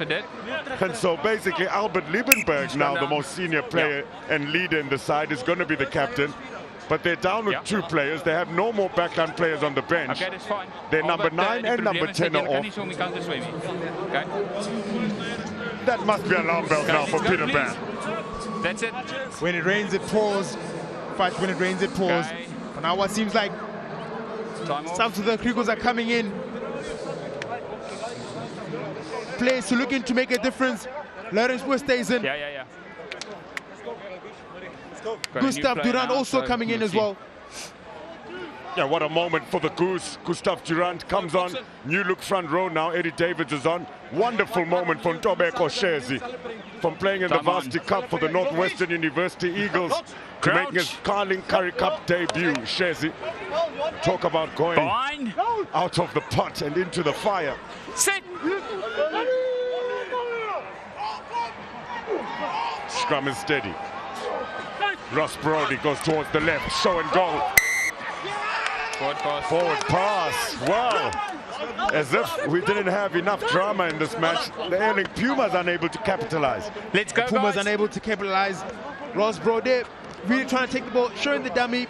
And so basically Albert Liebenberg, now the most senior player and leader in the side, is going to be the captain. But they're down with 2 players. They have no more backline players on the bench. Okay, that's fine. Their number 9 and number 10 are off. Okay. That must be alarm bells now for Peter Pan. That's it. When it rains, it pours. Fight when it rains, it pours. Okay. But now what seems like some of the Griquas are coming in. Players to looking to make a difference. Lawrence Wood stays in. Yeah. Gustav Durant also coming in as well. Yeah, what a moment for the Goose. Gustav Durant comes on. New look front row now. Eddie Davids is on. Wonderful moment for Ntobeko Shezi. From playing in the Varsity Cup for the Northwestern University Eagles to making his Carling Currie Cup debut. Shezi. Talk about going out of the pot and into the fire. Sit. Scrum is steady. Ross Brody goes towards the left. Show and go. Forward pass. Wow. As if we didn't have enough drama in this match. The Airlink Pumas unable to capitalize. Let's go, Pumas unable to capitalize. Ross Brody really trying to take the ball, showing the dummy.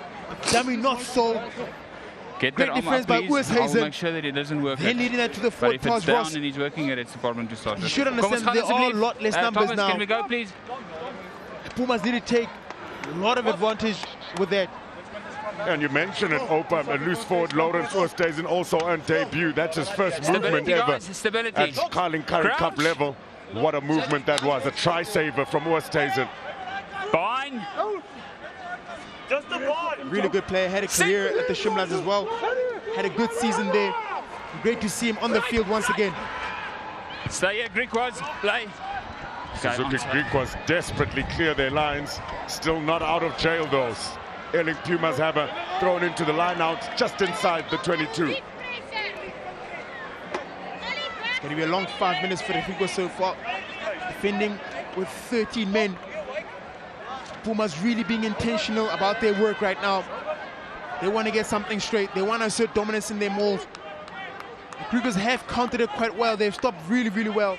Dummy not so. Great defense by Urs Hazen. Make sure that it doesn't work. Then leading that to the forward pass. But if it's down and he's working it, it's a problem to start. You should understand there are a lot less numbers Thomas, now. can we go, please? Pumas need to take A lot of advantage with that. And you mentioned it, Opa, a loose forward, Lawrence Oosthuizen also earned debut. That's his first movement ever at Carling Currie Cup level. What a movement that was, a try-saver from Oosthuizen. Fine. Really good player, had a career at the Shimlas as well. Had a good season there. Great to see him on the field once again. Stay here, Griquas, play. Suzuki Griquas desperately clear their lines. Still not out of jail though. Airlink Pumas have a thrown into the line out just inside the 22. It's going to be a long 5 minutes for the Griquas so far. Defending with 13 men. Pumas really being intentional about their work right now. They want to get something straight. They want to assert dominance in their mauls. The Griquas have countered it quite well. They've stopped really, really well.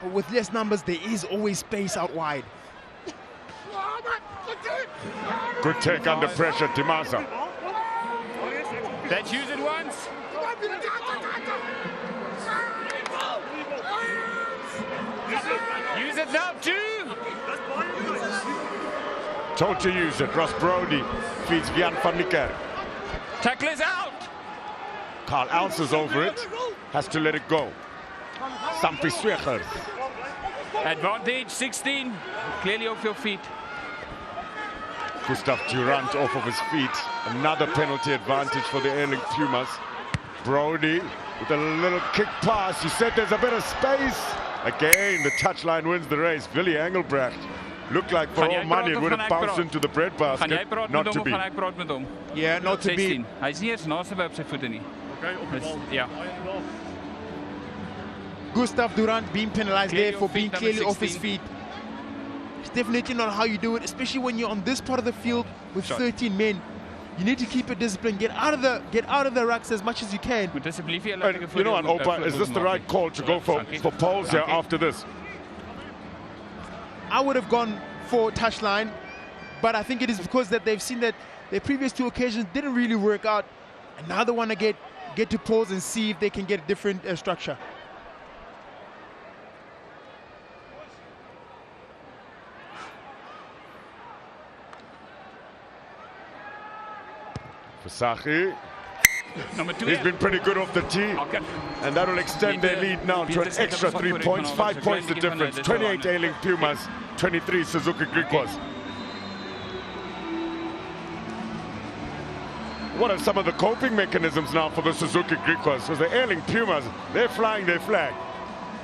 But with less numbers, there is always space out wide. Good take under pressure, Dimasa. Let's use it once. Use it now too. Told to use it. Ross Brody feeds Vian van Niekerk. Tackle is out. Carl Alses over it. Has to let it go. Sampi Sweger. Advantage 16. Clearly off your feet. Gustav Durant off of his feet. Another penalty advantage for the Airlink Pumas. Brody with a little kick pass. You said there's a bit of space. Again, the touchline wins the race. Willie Engelbrecht looked like for all money it would have bounced into the bread basket. Not to be. Yeah, not to be. Hy is nie eens naast by op sy voete nie. Ja. Gustav Durant being penalized there for being clearly off his feet. It's definitely not how you do it, especially when you're on this part of the field with 13 men. You need to keep it disciplined. Get out of the racks as much as you can. And you know what, Opa, is this the right call to go for polls here after this? I would have gone for touchline, but I think it is because that they've seen that their previous 2 occasions didn't really work out, and now they want to get to polls and see if they can get a different structure. Visagie. He's been pretty good off the tee, and that will extend their lead now to an extra 3 points. 5 points the difference. 28 Airlink Pumas, 23 Suzuki Griquas. What are some of the coping mechanisms now for the Suzuki Griquas? So the Airlink Pumas, they're flying their flag.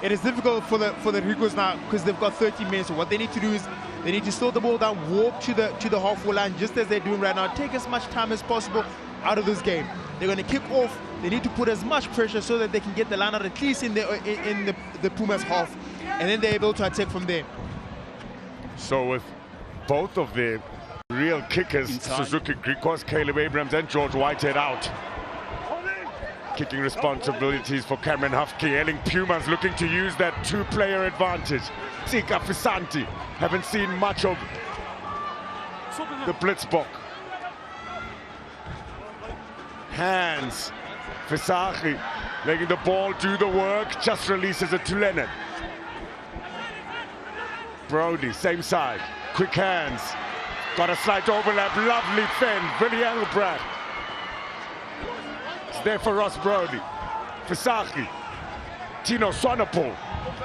It is difficult for the Griquas now because they've got 13 minutes. So what they need to do is they need to slow the ball down, walk to the halfway line, just as they're doing right now. Take as much time as possible out of this game. They're going to kick off. They need to put as much pressure so that they can get the line out at least in the Pumas half, and then they're able to attack from there. So with both of the real kickers, Suzuki Griquas, Caleb Abrams and George Whitehead out. Kicking responsibilities for Cameron Hufke. Airlink Pumas looking to use that 2-player advantage. Tsika Fisanti, haven't seen much of the Blitzbock. Hands, Visagie letting the ball do the work, just releases it to Leonard. Brody, same side, quick hands, got a slight overlap, lovely fend, Willie Engelbrecht. It's there for Ross Brody, Visagie, Tino Swanepoel,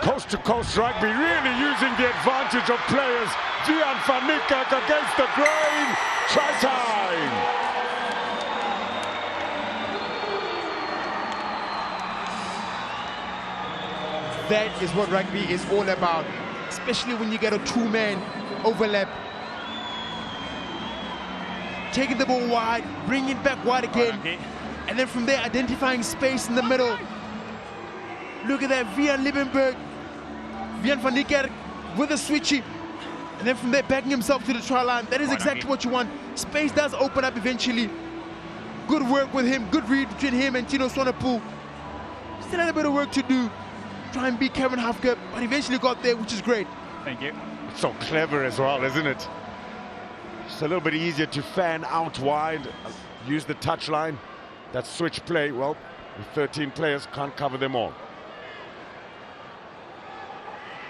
coast-to-coast rugby, really using the advantage of players. Vian van Niekerk against the grain, try time! That is what rugby is all about, especially when you get a 2-man overlap. Taking the ball wide, bringing it back wide again, and then from there identifying space in the middle. Look at that, Vian van Niekerk with a switchy, and then from there backing himself to the try line. That is exactly what you want. Space does open up eventually. Good work with him, good read between him and Tino Swanepoel. Still had a bit of work to do. Try and beat Cameron Hufke, but eventually got there, which is great. Thank you. It's so clever as well, isn't it? It's a little bit easier to fan out wide, use the touchline. That switch play, well, with 13 players, can't cover them all.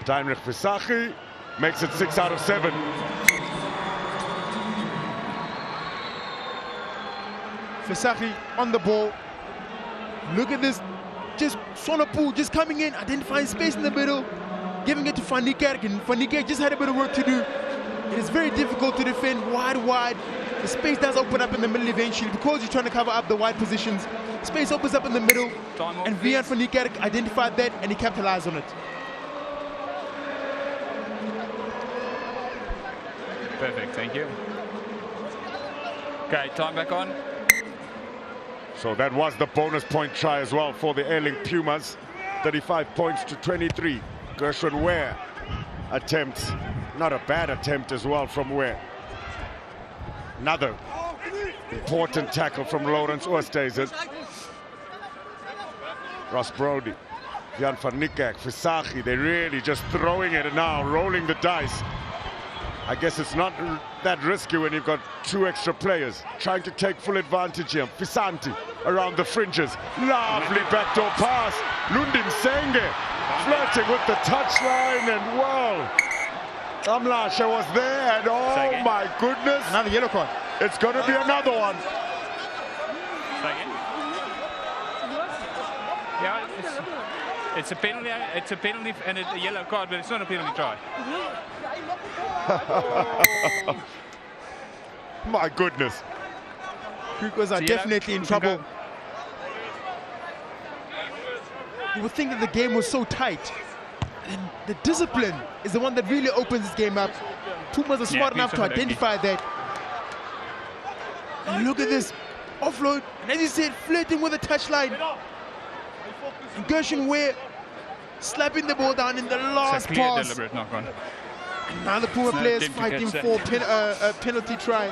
Heinrich Visagie Makes it 6 out of 7. Suzuki on the ball. Look at this. Just Sonopu just coming in, identifying space in the middle, giving it to Van Niekerk, and Van Niekerk just had a bit of work to do. It is very difficult to defend wide. The space does open up in the middle eventually because you're trying to cover up the wide positions. Space opens up in the middle, and Van Niekerk identified that and he capitalized on it. Perfect, thank you. Okay, time back on. So that was the bonus point try as well for the Airlink Pumas. 35 points to 23. Gershwin Ware attempts. Not a bad attempt as well from Ware. Another important tackle from Lawrence Oosthuizen. Ross Brody, Jan van Niekerk, Visagie, they're really just throwing it now, rolling the dice. I guess it's not that risky when you've got 2 extra players. Trying to take full advantage here. Visanti around the fringes. Lovely backdoor pass. Lundim Senge flirting with the touchline, and well, Amlasha was there, and oh my goodness. Another yellow card. It's going to be another one. Yeah, it's a penalty. It's a penalty and a yellow card, but it's not a penalty try. My goodness. Griquas are definitely in trouble. You would think that the game was so tight. And the discipline is the one that really opens this game up. Pumas are smart enough to identify that. And look at this offload. And as you said, flirting with the touchline. And Gershwin Ware slapping the ball down in the last pass. Deliberate knock on. And now the Puma players fighting for a penalty try.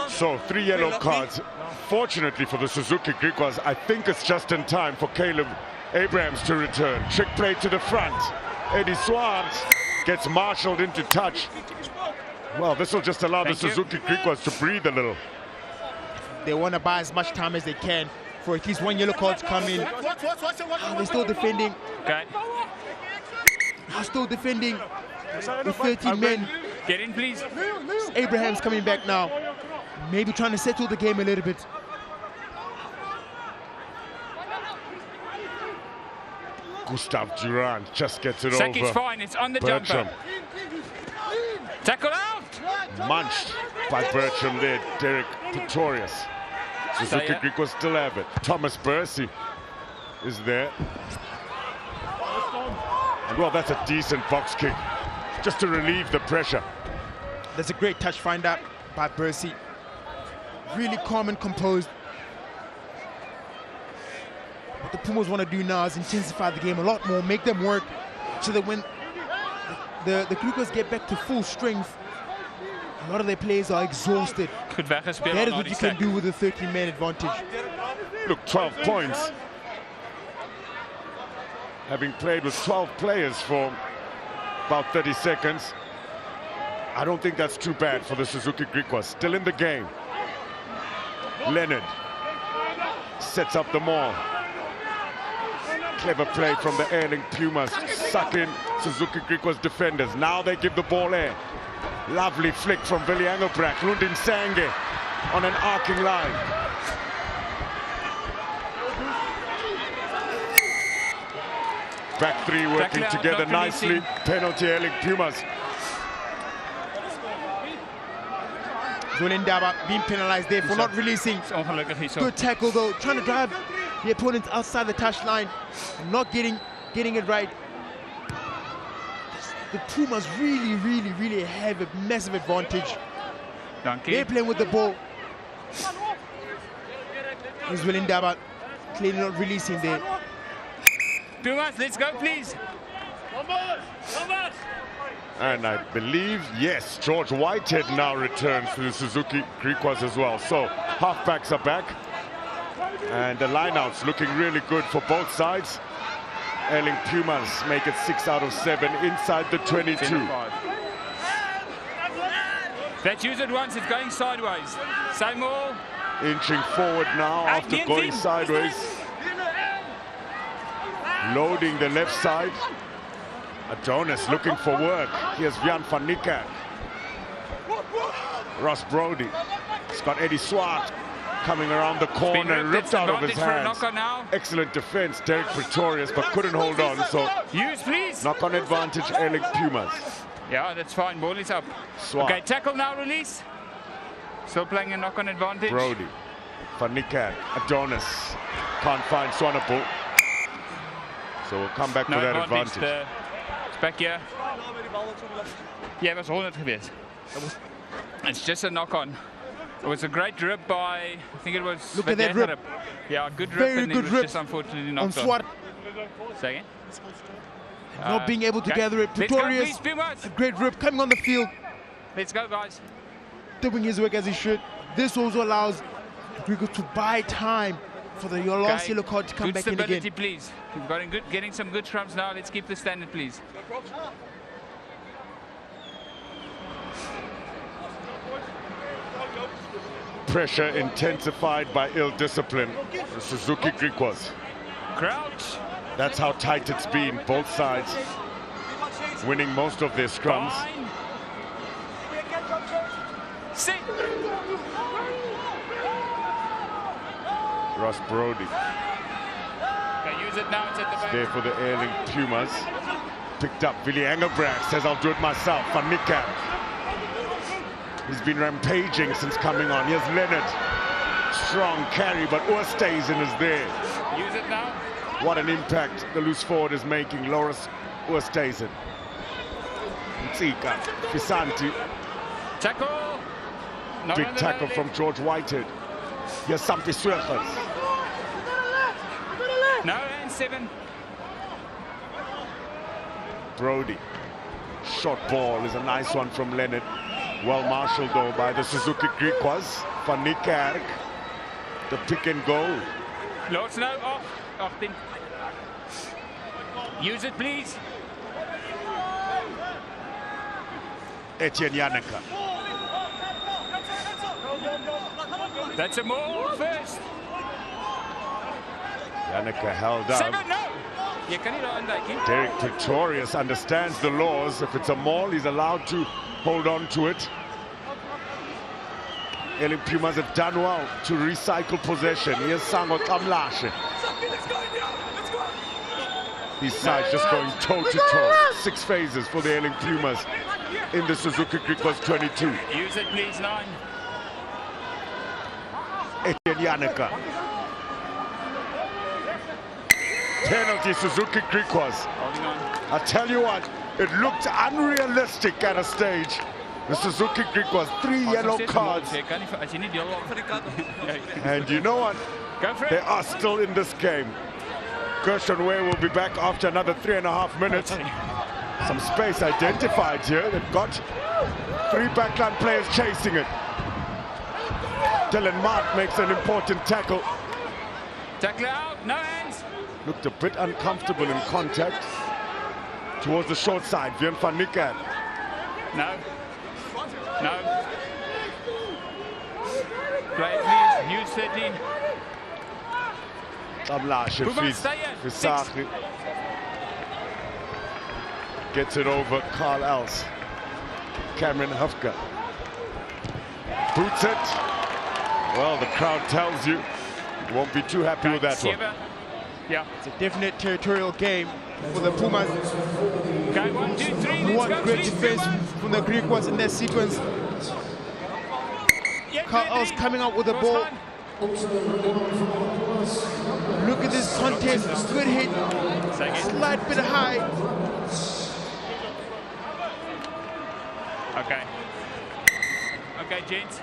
So 3 yellow cards. Fortunately for the Suzuki Griquas, I think it's just in time for Caleb Abrahams to return. Trick play to the front. Eddie Swans gets marshaled into touch. Well, this will just allow the Suzuki Griquas to breathe a little. They want to buy as much time as they can for at least 1 yellow card to come in. They're still defending. Okay. They're still defending with 13 men. Get in, please. Abraham's coming back now. Maybe trying to settle the game a little bit. Gustav Durand just gets it Saki's over. fine, it's on the Bertram. jumper. Tackle out! Munched by Bertram there, Derek Pretorius. Suzuki Griquas still have it. Thomas Bursey is there. And well, that's a decent box kick, just to relieve the pressure. That's a great touch find out by Bursey. Really calm and composed. What the Pumas want to do now is intensify the game a lot more, make them work, so that when the Griquas get back to full strength, a lot of their players are exhausted. That is what you can do with a 13-man advantage. Look, 12 points. Having played with 12 players for about 30 seconds, I don't think that's too bad for the Suzuki Griquas. Still in the game. Leonard sets up the maul. Clever play from the Airlink Pumas to suck in Suzuki Griquas defenders. Now they give the ball air. Lovely flick from Willie Engelbrecht. Lundin Sange on an arcing line. Back 3 working together nicely. Penalty Airlink Pumas. Zulindaba being penalized there for not releasing. Good tackle though, trying to drive the opponent outside the touchline, not getting it right. The Pumas really have a massive advantage. They're playing with the ball. Here's Zulindaba clearly not releasing there. Pumas, let's go please. And I believe, yes, George Whitehead now returns to the Suzuki Griquas as well. So halfbacks are back. And the lineouts looking really good for both sides. Airlink Pumas make it 6 out of 7 inside the 22. Let's use it once, it's going sideways. Same all. Inching forward now after going sideways. Loading the left side. Adonis looking for work. Here's Jan van Niekerk. Ross Brody. It's got Eddie Swart coming around the corner, ripped out of his hands. Excellent defense, Derek Pretorius, but couldn't hold on. So use, please. Knock-on advantage, Airlink Pumas. Yeah, that's fine. Ball is up. Swart. Okay, tackle now, release. Still playing a knock-on advantage. Brody, Van Niekerk, Adonis. Can't find Swanepoel. So we'll come back to that advantage. It's back here. Yeah, it was 100 geweest. It's just a knock-on. It was a great rip by, I think it was... Look at that rip. Yeah, good rip. Very and good it was rip just unfortunately knocked on Swart. Say again? Not being able to gather it. Pretorius, a great rip coming on the field. Let's go, guys. Doing his work as he should. This also allows Griquas to buy time for the last yellow card to come back in again. Good stability, please. We've got getting some good scrums now. Let's keep the standard, please. Pressure intensified by ill discipline. The Suzuki Griquas. Crouch. That's how tight it's been. Both sides winning most of their scrums. Sit. Ross Brody. Okay, use it now. It's at the back. There for the Airlink Pumas. Picked up Willie Engelbrecht. Says, I'll do it myself. Van Niekerk. He's been rampaging since coming on. Here's Leonard. Strong carry, but Oosthuizen is there. Use it now. What an impact the loose forward is making. Loris Oosthuizen. Mtsika. Fisanti. Tackle. No, Big tackle from George Whitehead. Here's Sampi Swelgers. No, and 7. Brody. Short ball is a nice one from Leonard. Well marshaled though by the Suzuki Griquas. Van Niekerk. The pick and go. Lots now off. 18. Use it, please. Etienne Janneke. That's a more first. Janneke held up. 7, no. You can not Derek Pretorius understands the laws. If it's a maul, he's allowed to hold on to it. Airlink Pumas have done well to recycle possession. Here's Sango Kamlashe. These sides just going toe-to-toe. 6 phases for the Airlink Pumas in the Suzuki Griquas 22. Use it, please, 9. Etienne Janneke. Penalty, Suzuki Griquas. Holding on. I tell you what, it looked unrealistic at a stage. The Suzuki Griquas, 3 yellow cards. And you know what? They are still in this game. Gershon Way will be back after another 3.5 minutes. Some space identified here. They've got 3 backline players chasing it. Dylan Mart makes an important tackle. Tackle out, no hands. Looked a bit uncomfortable in contact. Towards the short side, Jan van Niekerk. No. No. Play it, please. Use 13. Pumas, Visagi gets it over Carl Els. Cameron Hufka boots it. Well, the crowd tells you won't be too happy with that one. Yeah, it's a definite territorial game for the Pumas. Okay, 1, 2, 3. What great defense from the Griquas in that sequence. Carl Els coming out with the ball. Look at this contest. Good hit. Slight bit high. Okay. Okay, gents.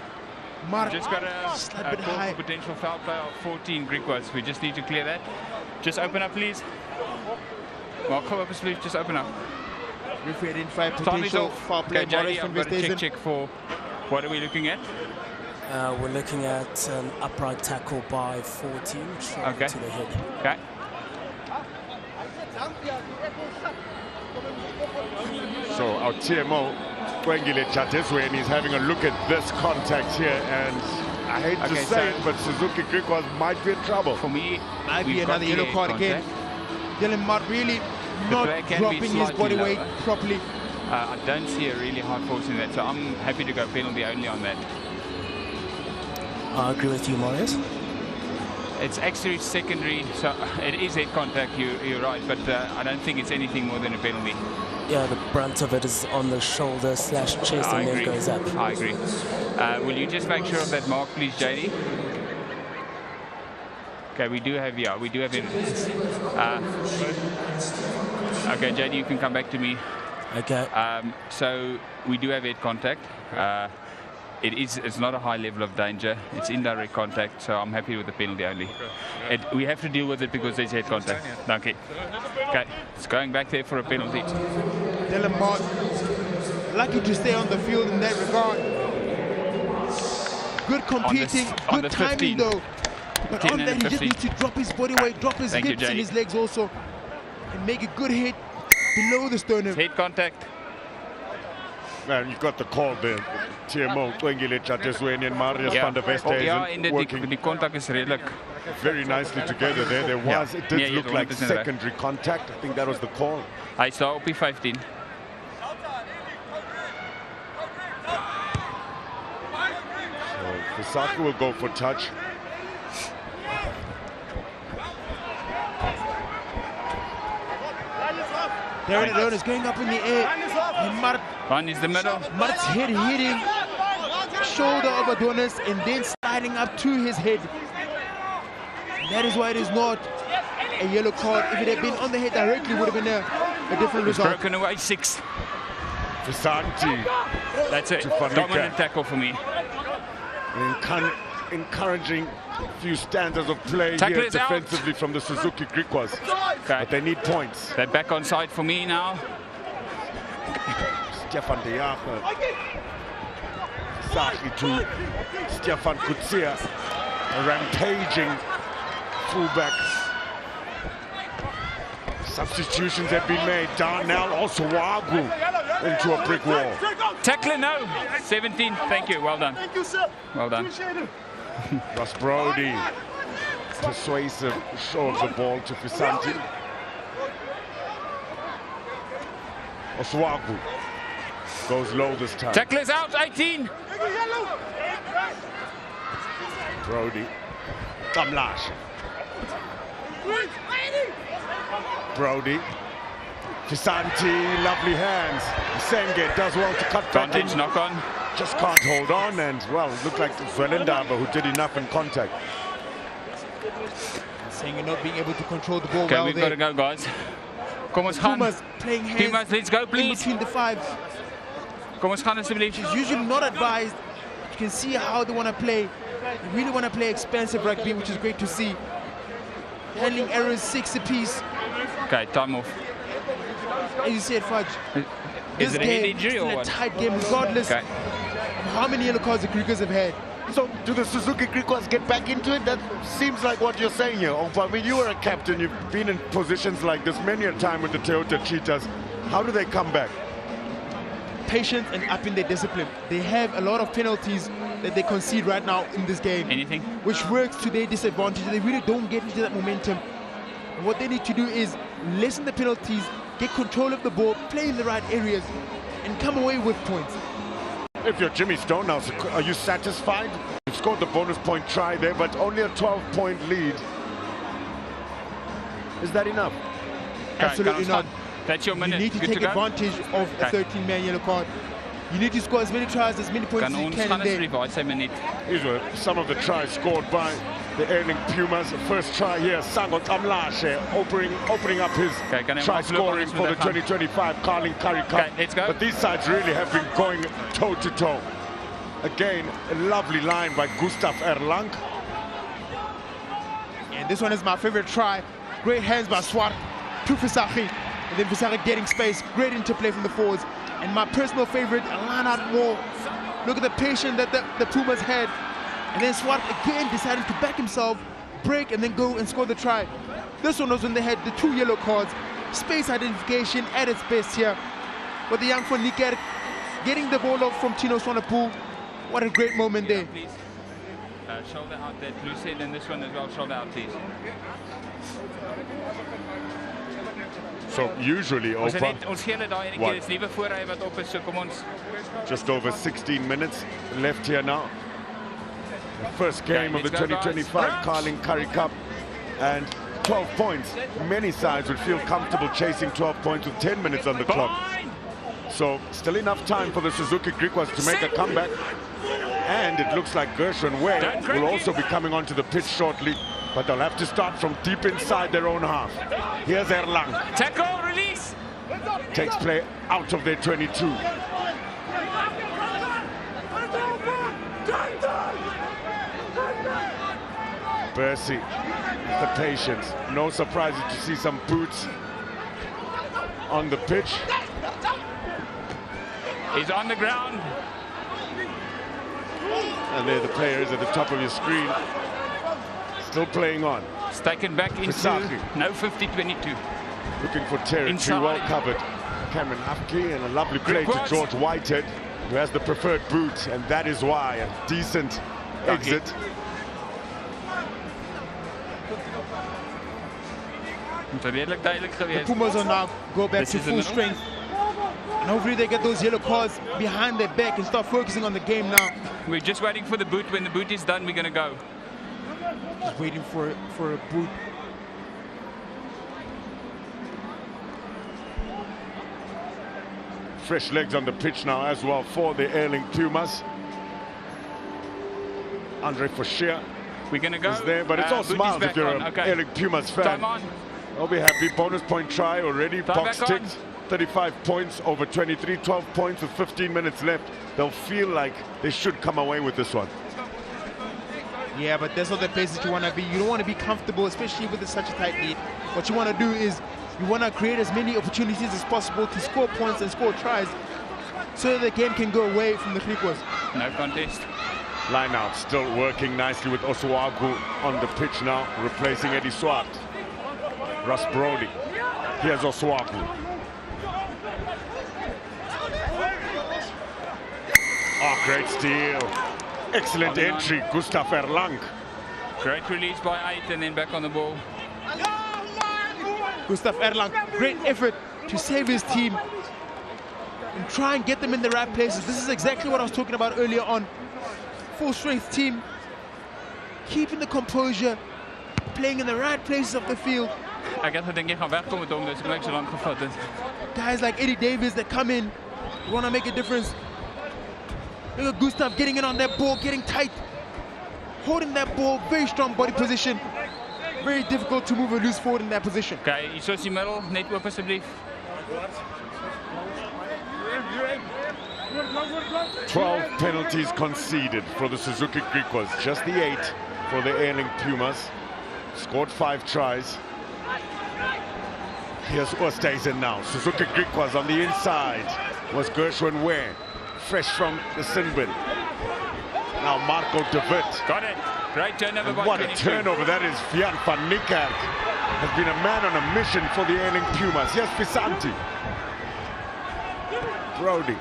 Mark, just got a call for potential foul play of 14 Griquas. We just need to clear that. Just open up, please. Mark, come up, please. Just open up. Referee identified potential foul play. Okay, JD, I've got a check for what are we looking at? We're looking at an upright tackle by 14 straight to the head. Okay. So our TMO, Kwengile Chateswe, and he's having a look at this contact here, and I hate to say it, but Suzuki Griquas might be in trouble. For me, might be another yellow card again. Dylan Mott really not player can be dropping his slightly body weight lower. properly. I don't see a really hard force in that, so I'm happy to go penalty only on that. I agree with you, Marius. It's actually secondary, so it is head contact, you're right, but I don't think it's anything more than a penalty. Yeah, the brunt of it is on the shoulder slash chest and then goes up. I agree. Will you just make sure of that mark, please, JD? Okay, we do have him. Okay, JD, you can come back to me. Okay. So we do have head contact. It's not a high level of danger. It's indirect contact, so I'm happy with the penalty only. We have to deal with it because there's head contact. Okay. Okay, it's going back there for a penalty. Delamont, lucky to stay on the field in that regard. Good competing, good timing though. But on that, he just needs to drop his body weight, drop his hips and his legs also, and make a good hit below the sternum. Head contact. Man, you got the call there. TMO, and Marius van der Veste working the contact is redelijk. very nicely together there. It did look like secondary contact. I think that was the call. Hij staat op die 15. So Suzuki will go for touch. Darren Alone is going up in the air. And One is the middle. Mart's head hitting shoulder of Adonis and then sliding up to his head. That is why it is not a yellow card. If it had been on the head directly, it would have been a different result. Broken away 6. Visanti. That's it. Dominant tackle for me. Encouraging few standards of play Tackle here defensively from the Suzuki Griquas. Okay. But they need points. They're back on side for me now. Stefan de Jager. Saki to Stefan Kutsia. A rampaging fullback. Substitutions have been made. Darnell also Wagu into a brick wall. Tackle no. 17. Thank you. Well done. Thank you, sir. Well done. Ross Brody. Persuasive show of the ball to Visanti. Oswagu goes low this time. Tackle is out. 18. Brody. Kamlash. Brody. Visanti, lovely hands. Senge does well to cut back in. Knock on. Just can't hold on, and well, it looked like Zwelendaba who did enough in contact. Senge not being able to control the ball Okay, well we've there. got to go, guys. Kom ons gaan. Pumas playing hands Pumas, let's go, in please. between the fives. Kom ons gaan asseblief. It's usually not advised. You can see how they want to play. They really want to play expensive rugby, which is great to see. Handling errors 6 apiece. Okay, time off. As you said, Fudge. Is This it a head game injury is or a what? tight game, regardless Okay. of how many yellow cards the Griquas have had. So, do the Suzuki Griquas get back into it? That seems like what you're saying here. I mean, you were a captain. You've been in positions like this many a time with the Toyota Cheetahs. How do they come back? Patience and upping their discipline. They have a lot of penalties that they concede right now in this game. Anything? Which works to their disadvantage. They really don't get into that momentum. And what they need to do is lessen the penalties, get control of the ball, play in the right areas, and come away with points. If you're Jimmy Stone now, are you satisfied? You scored the bonus point try there, but only a 12-point lead. Is that enough? Absolutely not. That's your minute. You need to Good take to go? advantage of a 13-man yellow card. You need to score as many tries, as many points Kan as you ons can gaan in there. asseblief, hy sê minuut. These were some of the tries scored by the Airlink Pumas. First try here, Sangot Amlashe opening up his kan hy try afloop scoring anders for the met hy gaan? 2025 Carling Currie Cup. Okay, let's go. But these sides really have been going toe-to-toe. Again, a lovely line by Gustav Erlang. And this one is my favorite try. Great hands by Swart to Visanti. And then Visanti getting space. Great interplay from the forwards. And my personal favorite, a line out more. Look at the patience that the Pumas had. And then Swart again decided to back himself, break, and then go and score the try. This one was when they had the 2 yellow cards. Space identification at its best here. With the young Van Niekerk getting the ball off from Tino Swanepoel. What a great moment there. Please. Shoulder out that blue set, and this one as well, shoulder out, please. So usually Ons over het ons gee hulle daai ene keer is liewe voor hy wat op is, so kom ons. just over 16 minutes left here now. The first game of the 2025 Carling Currie Cup, and 12 points. Many sides would feel comfortable chasing 12 points with 10 minutes on the clock. So still enough time for the Suzuki Griquas to make a comeback. And it looks like Gershwin Ware will also be coming onto the pitch shortly, but they'll have to start from deep inside their own half. Here's Erlang. Tackle, release. Takes play out of their 22. Percy, the patience. No surprise to see some boots on the pitch. He's on the ground. And there the players at the top of your screen. Still playing on. It's taken back into Suzuki. now 50-22. Looking for territory, Inside. well covered. Cameron Afke, and a lovely play Griquas. to George Whitehead, who has the preferred boot, and that is why a decent exit. The Pumas will now go back to full strength. And hopefully they get those yellow cards behind their back and start focusing on the game now. We're just waiting for the boot. When the boot is done, we're going to go. Just waiting for a boot. Fresh legs on the pitch now as well for the Airlink Pumas. Andre Faucher We're going to go. is there, but it's all boot is smiles if back you're on. an Okay. Airlink Pumas fan. Time on. I'll be happy. Bonus point try already. Time Box back on. ticked. 35 points over 23, 12 points with 15 minutes left. They'll feel like they should come away with this one. Yeah, but that's not the place that you want to be. You don't want to be comfortable, especially with such a tight lead. What you want to do is you want to create as many opportunities as possible to score points and score tries so that the game can go away from the Griquas. No contest. Line out still working nicely with Osuagu on the pitch now, replacing Eddie Swart. Russ Brody. Here's Osuagu. Oh, great steal. Excellent entry, Gustav Erlang. Great release by 8 and then back on the ball. Gustav Erlang, great effort to save his team and try and get them in the right places. This is exactly what I was talking about earlier on. Full strength team, keeping the composure, playing in the right places of the field. Ek het gedink jy gaan wegkom met hom, dus ek het so lank gevat het. Guys like Eddie Davis that come in, want to make a difference. Look at Gustav getting in on that ball, getting tight, holding that ball, very strong body position. Very difficult to move or loose forward in that position. Okay, hier is die middel, net oop asseblief. 12 penalties conceded for the Suzuki Griquas, just the 8 for the Airlink Pumas. Scored 5 tries. Here's Oosthuizen now. Suzuki Griquas on the inside was Gershwin Ware, fresh from the sin bin. Now Marco de Wit. Got it. Great turnover by What a 22. turnover that is. Fian van Niekerk has been a man on a mission for the Airlink Pumas. Here's Fisanti. Brody.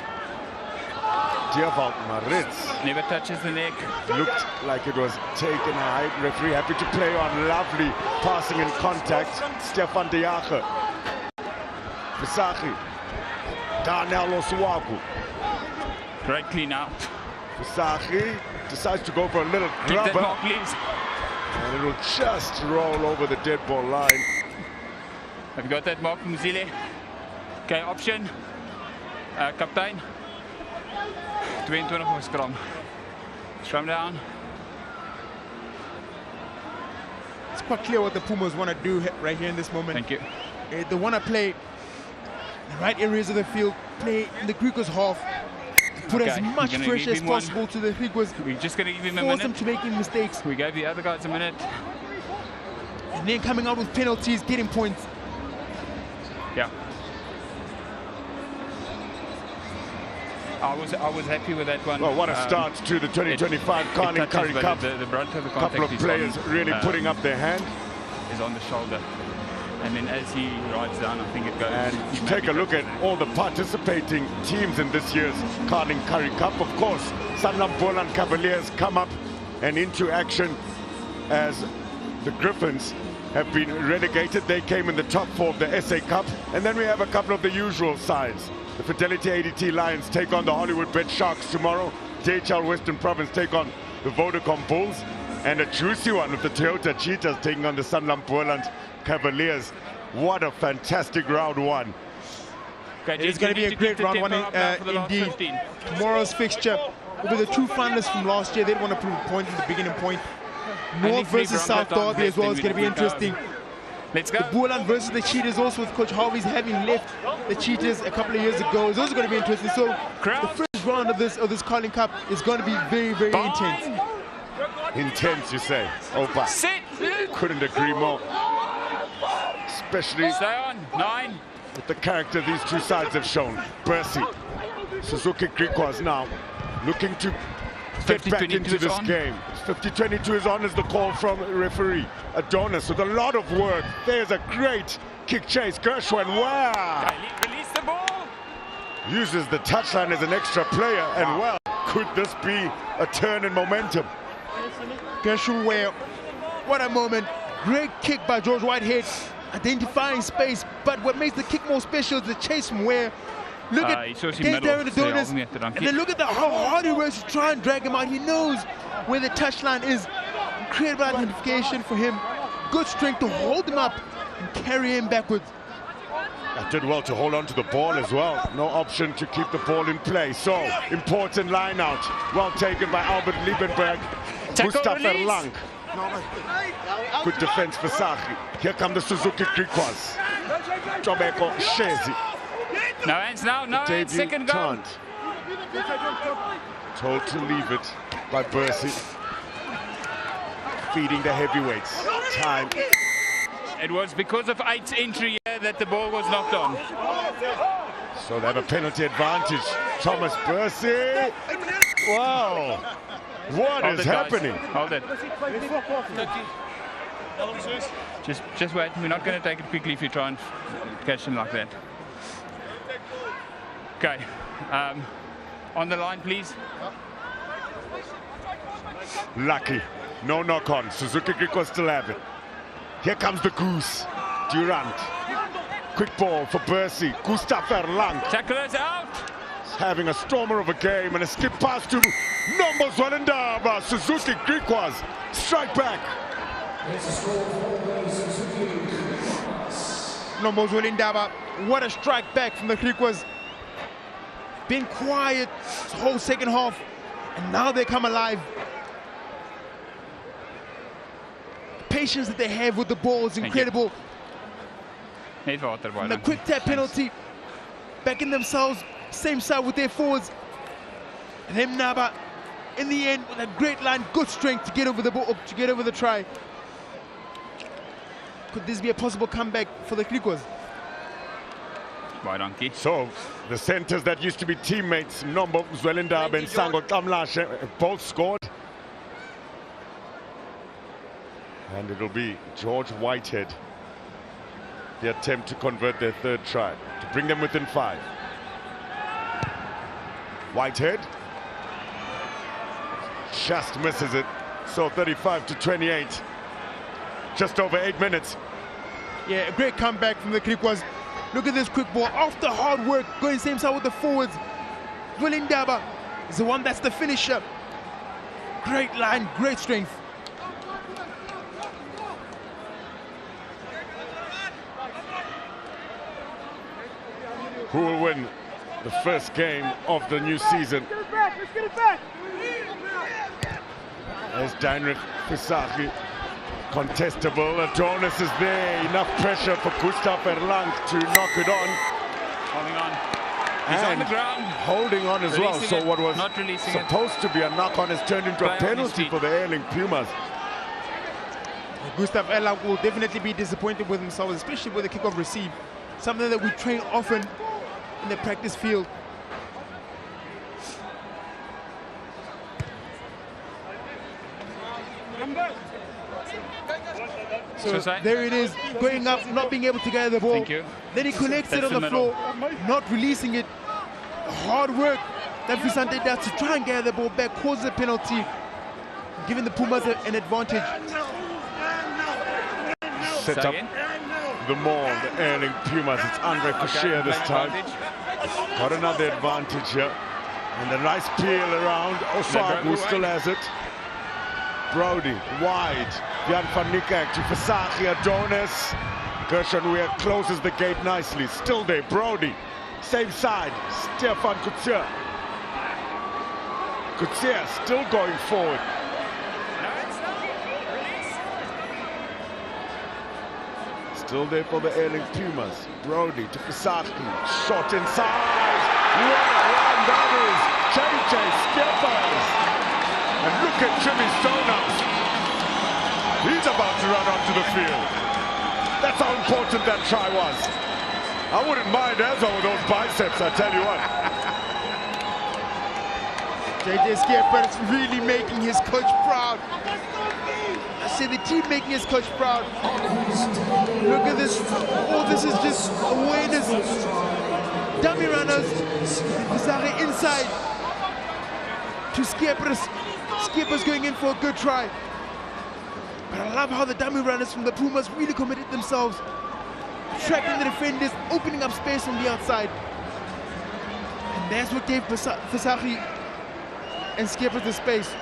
Diervald Maritz. Never touches the neck. Looked like it was taken high. Referee happy to play on. Lovely passing in contact. Stefan de Jager. Visachi. Darnell Osuagu. Great clean out. Visachi decides to go for a little Keep that grubber. mark, please. And it will just roll over the dead ball line. Have you got that mark from Zile? Okay, option. Kaptein. 22 voor scrum. Scrum down. It's quite clear what the Pumas want to do right here in this moment. Thank you. They want to play in the right areas of the field, play in the Griquas half, put as much gonna pressure give as him one. possible to the Griquas, We're just going to give him a force them minute. to making mistakes, We gave the other guys a minute. and then coming out with penalties, getting points. Yeah. I was happy with that one. Well, what a start to the 2025 Carling Currie Cup. The brunt of the A contact couple of is players on, really putting up their hand. is on the shoulder. And then as he rides down, I think it goes. And take a look at all the participating teams in this year's Carling Currie Cup. Of course, Sanlam Boland Cavaliers come up and into action as the Griffins have been relegated. They came in the top 4 of the SA Cup. And then we have a couple of the usual sides. The Fidelity ADT Lions take on the Hollywood Bet Sharks tomorrow. JHL Western Province take on the Vodacom Bulls. And a juicy one with the Toyota Cheetahs taking on the Sanlam Boland Cavaliers. What a fantastic round 1. Okay, it's going to be a great round 1 indeed. 15. Tomorrow's fixture will be the 2 finalists from last year. They want to prove a point at the beginning point. North versus South Derby as well is going to be interesting. Let's go. The Boland versus the Cheetahs, also with Coach Harvey's having left the Cheetahs a couple of years ago, is also going to be interesting. So the first round of this Carling Cup is going to be very, very intense. Intense, you say? Opa. Sit. Couldn't agree more. Especially Stay on. 9. with the character these two sides have shown. Percy, Suzuki Griquas now looking to get back into this game. 50-22 is on as the call from referee Adonis with a lot of work. There's a great kick chase. Gershwin, wow! Release the ball. Uses the touchline as an extra player, and well, could this be a turn in momentum? Gershwin, what a moment. Great kick by George Whitehead, identifying space, but what makes the kick more special is the chase from where. Look at Darren Adonis, and then look at how hard he works to try and drag him out. He knows where the touchline is. Incredible identification for him. Good strength to hold him up and carry him backwards. That did well to hold on to the ball as well. No option to keep the ball in play. So, important line out. Well taken by Albert Liebenberg. Gustav Erlang. Good defense for Sachi. Here come the Suzuki Griquas. Jobeko Shezi. No hands now, no hands, second goal. Told to leave it by Percy. Feeding the heavyweights. Time. It was because of 8's entry here that the ball was knocked on. So they have a penalty advantage. Thomas Percy. Wow. What is happening? Hold it. Just wait. We're not going to take it quickly if you try and catch him like that. Okay. On the line, please. Lucky. No knock on. Suzuki Griquas still have it. Here comes the Goose. Durant. Quick ball for Percy. Gustav Erlang. Tacklers out. Having a stormer of a game and a skip pass to Nombo Zwelendaba. Suzuki Griquas. Strike back. Nombo Zwelendaba. What a strike back from the Griquas. Been quiet the whole second half, and now they come alive. The patience that they have with the ball is incredible. And the quick tap penalty, backing themselves, same side with their forwards. And then Naba, in the end, with a great line, good strength to get over the ball, to get over the try. Could this be a possible comeback for the Griquas? So, the centers that used to be teammates, Nombo Zwelendaba and Sango Tamlashe, both scored. And it'll be George Whitehead, the attempt to convert their third try, to bring them within 5. Whitehead just misses it. So 35-28, just over 8 minutes. Yeah, a great comeback from the Griquas. Look at this quick ball, after hard work, going same side with the forwards. Zwelendaba is the one that's the finisher. Great line, great strength. Who will win the first game of the new season? Let's get it back. There's Deinrich Fisaki. Contestable. Adonis is there. Enough pressure for Gustav Erlang to knock it on. Holding on. He's on the ground. Holding on as well. So what was supposed to be a knock-on has turned into a penalty for the Airlink Pumas. Gustav Erlang will definitely be disappointed with himself, especially with the kickoff receive. Something that we train often in the practice field. So there it is, going up, not being able to gather the ball. Thank you. Then he collects it on the floor, not releasing it. Hard work that Visante does to try and gather the ball back, causes a penalty, giving the Pumas an advantage. set up the maul, the Airlink Pumas. It's Andre Currie this time. Got another advantage here. And a nice peel around. Osagu still has it. Brody, wide. Jan van Niekerk to Versaghi, Adonis. Gershon closes the gate nicely. Still there, Brody. Same side, Stefan Currie. Currie still going forward. Still there for the Airlink Pumas. Brody to Versaghi. Shot inside. What a run that is. JJ Skippers. And look at Jimmy's donuts. He's about to run onto the field. That's how important that try was. I wouldn't mind Ezo with those biceps, I tell you what. JJ Skippers really making his coach proud. I say the team making his coach proud. Look at this. All this is just awareness. Dummy runners. Versaghi inside to Skippers. Skippers going in for a good try. But I love how the dummy runners from the Pumas really committed themselves. Trapping the defenders, opening up space on the outside. And that's what gave Versaghi and Skippers the space.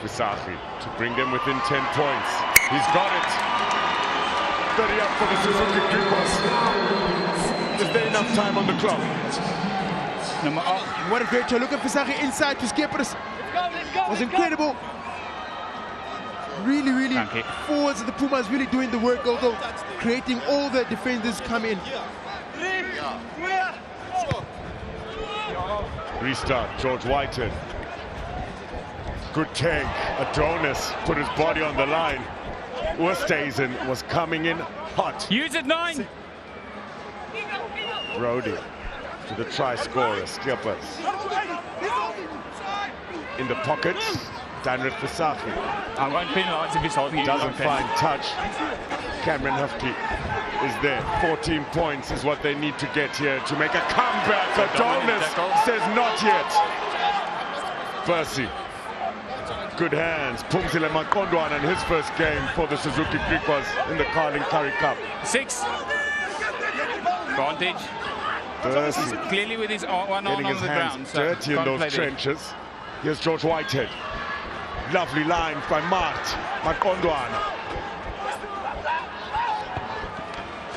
Versaghi to bring them within 10 points. He's got it. 30 up for the Suzuki Griquas. Is there enough time on the clock? What a great try. Look at Versaghi inside to Skippers. Was incredible. Really forwards of the Pumas really doing the work, although creating all the defenders come in. Restart, George Whitehead. Good take. Adonis put his body on the line. Oosthuizen was coming in hot. Use it, 9. Brody to the try scorer, Skippers. In the pocket, Danrit Versaghi. I won't penalise if he's holding it. Doesn't find touch. Cameron Hufke is there. 14 points is what they need to get here to make a comeback. Adonis says not yet. Percy. Good hands. Pumzile Makondwana in his first game for the Suzuki Griquas in the Currie Cup. 6. Advantage. Percy. Clearly with his one arm on the ground. So dirty in those trenches. Here's George Whitehead. Lovely line by Makondwana.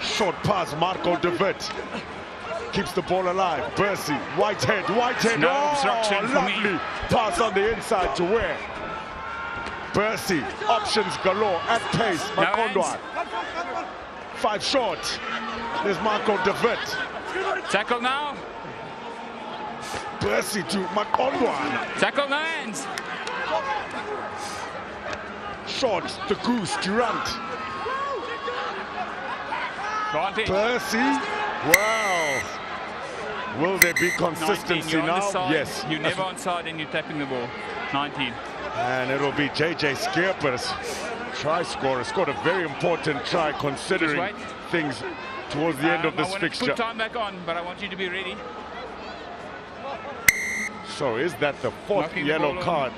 Short pass, Marco de Wit. Keeps the ball alive. Percy, Whitehead. No obstruction for me. Lovely pass on the inside to where? Percy, options galore at pace. Makondwana. 5 short. There's Marco de Wit. Tackle now. Percy to Makondwana. Tackle no hands. Short, the goose, Durant. Advantage. Percy, wow. Will there be consistency 19, now? Yes. You're never onside and you're tapping the ball. 19. And it'll be JJ Skippers, try scorer. Scored a very important try considering things towards the end of this fixture. Put time back on, but I want you to be ready. So is that the 4th yellow card?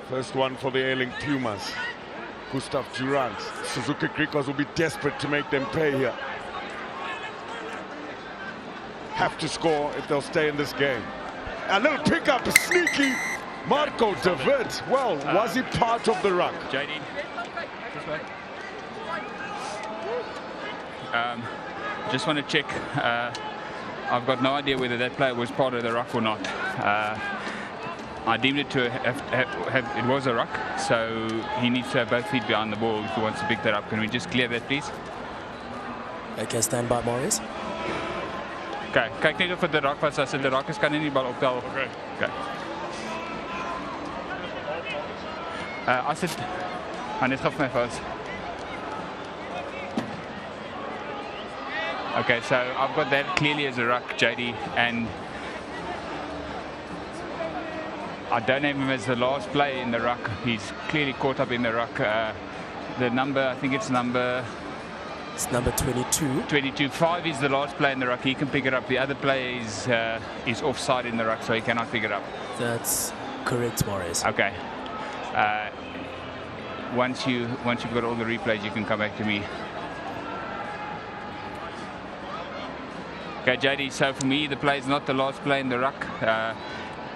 First one for the Airlink Pumas. Gustav Durant. Suzuki Griquas will be desperate to make them pay here. Have to score if they'll stay in this game. A little pickup, sneaky. Marco de Wit. Well, was he part of the ruck? JD. This way. Just want to check. I've got no idea whether that player was part of the ruck or not. I deemed it to have it was a ruck, so he needs to have both feet behind the ball if he wants to pick that up. Can we just clear that, please? Okay, stand by, Maurice. Okay, kyk net of dit 'n rak was. As dit 'n rak is, kan hy nie die bal optel. Okay. As dit net gou vir my vas. Okay, so I've got that clearly as a ruck, JD, and I don't have him as the last player in the ruck. He's clearly caught up in the ruck. The number, I think it's number It's number 22. 22. 5 is the last player in the ruck. He can pick it up. The other player is offside in the ruck, so he cannot pick it up. That's correct, Morris. Okay. Once you've got all the replays, you can come back to me. Okay, JD, so for me, the play is not the last play in the ruck.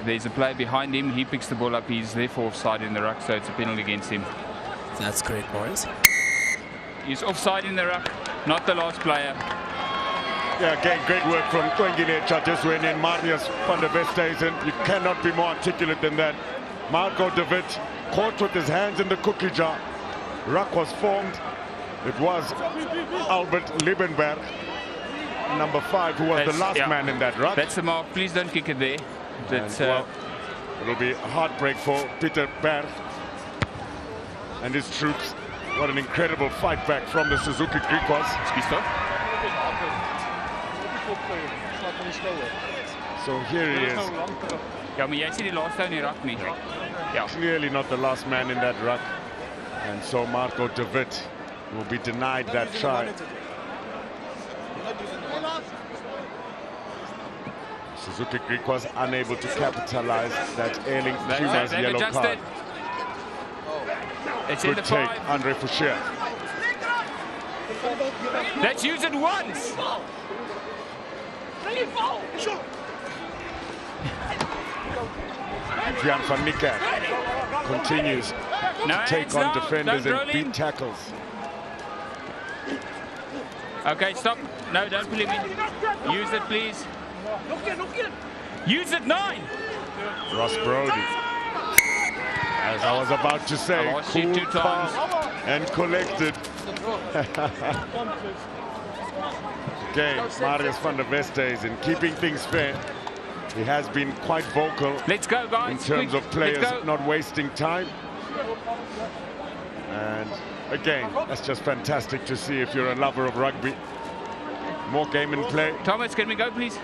There's a player behind him. He picks the ball up. He's therefore offside in the ruck, so it's a penalty against him. That's correct, Morris. He's offside in the ruck, not the last player. Yeah, again, great work from Kwenginecha. Just went in. Marius van der Westhuizen. You cannot be more articulate than that. Marco de Wit caught with his hands in the cookie jar. Ruck was formed. It was Albert Liebenberg, number 5, who was the last man in that ruck. That's the mark. Please don't kick it there. That's, well, it'll be a heartbreak for Peter Berg and his troops. What an incredible fight back from the Suzuki Griquas. So here he is. Ja, maar jy sien die laaste in die ruck nie. Ja. Clearly not the last man in that ruck. And so Marco de Wit will be denied that try. Suzuki Griquas unable to capitalize that Airlink Pumas yellow card. It's Good in the take, 5. Andre Foucher. Let's use it once. Jan van Niekerk continues to take on defenders and beat tackles. Okay, stop. No, don't pull him in. Use it, please. Use it, 9. Ross Brody. As I was about to say, cool, calm, and collected. Again, Marius van der Westhuizen keeping things fair. He has been quite vocal. Let's go, guys. In terms of players not wasting time. And again, that's just fantastic to see if you're a lover of rugby. More game in play. Thomas, can we go, please?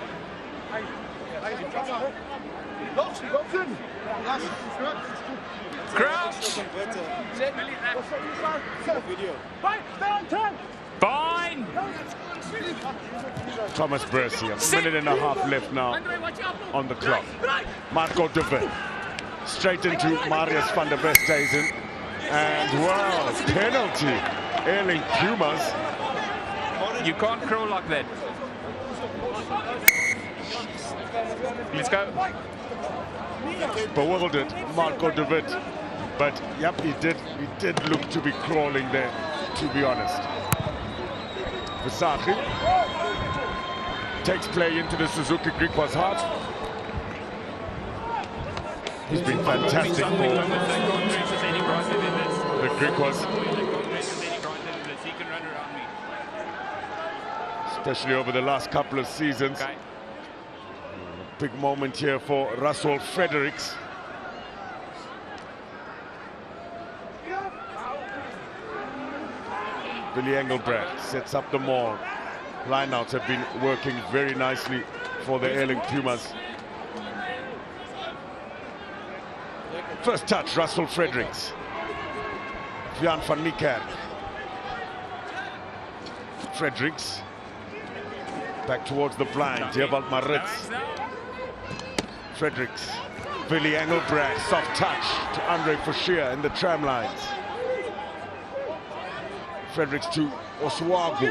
Crouch. Fine. Thomas Bercy, a minute and a half left now on the clock. Marco de Wit straight into Marius van der Westhuizen. And wow, penalty. Airlink Pumas. You can't crawl like that. Let's go. Bewildered Marco de Wit. But yep, he did look to be crawling there, to be honest. Visachi takes play into the Suzuki Griquas heart. He's been fantastic for the Griquas, especially over the last couple of seasons. Big moment here for Russell Fredericks. Billy Engelbrecht sets up the maul. Lineouts have been working very nicely for the Airlink Pumas. First touch, Russell Fredericks. Jan van Niekerk. Fredericks. Back towards the blind, Dierwald Maritz. Fredericks. Billy Engelbrecht, soft touch to Andre Foucher in the tram lines. Fredericks to Oswagu.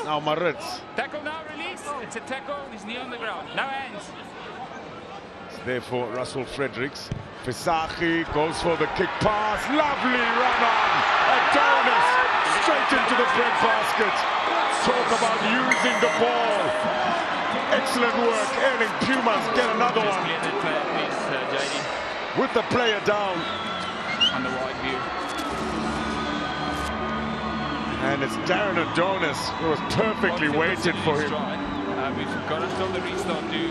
Now Maritz. Tackle now, release. It's a tackle, his knee on the ground. No hands. Therefore, Russell Fredericks. Visachi goes for the kick pass. Lovely run on. Adonis straight into the bread basket. Talk about using the ball. Excellent work. Airlink Pumas get another one. With the player down. On the wide view. And it's Darren Adonis who was perfectly weighted for him. We've got until the restart to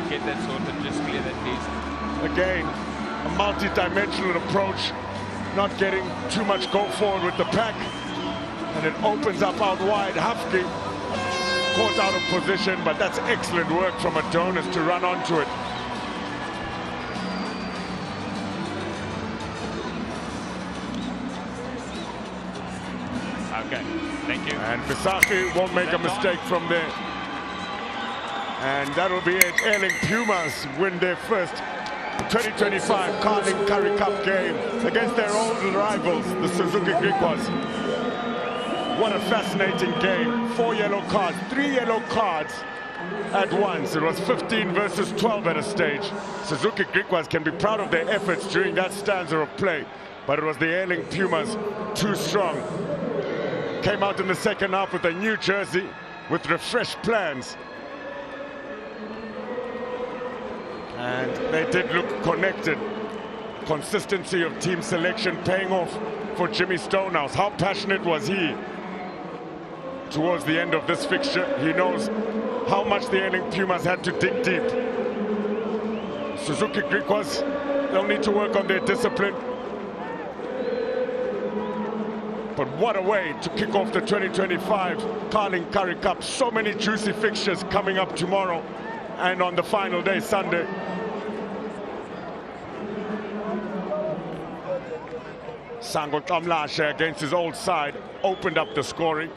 get that sorted. Just clear that, please. Again, a multi-dimensional approach, not getting too much go forward with the pack, and it opens up out wide. Hafke caught out of position, but that's excellent work from Adonis to run onto it. Okay. Thank you. And Visaki won't make a mistake from there. And that will be it. Airlink Pumas win their first 2025 Carling Currie Cup game against their old rivals, the Suzuki Griquas. What a fascinating game. 4 yellow cards, 3 yellow cards at once. It was 15 versus 12 at a stage. Suzuki Griquas can be proud of their efforts during that stanza of play, but it was the Airlink Pumas too strong. Came out in the second half with a new jersey, with refreshed plans. And they did look connected. Consistency of team selection paying off for Jimmy Stonehouse. How passionate was he towards the end of this fixture? He knows how much the Airlink Pumas had to dig deep. Suzuki Griquas, they'll need to work on their discipline. But what a way to kick off the 2025 Carling Currie Cup. So many juicy fixtures coming up tomorrow and on the final day, Sunday. Sango Tamlashe against his old side opened up the scoring.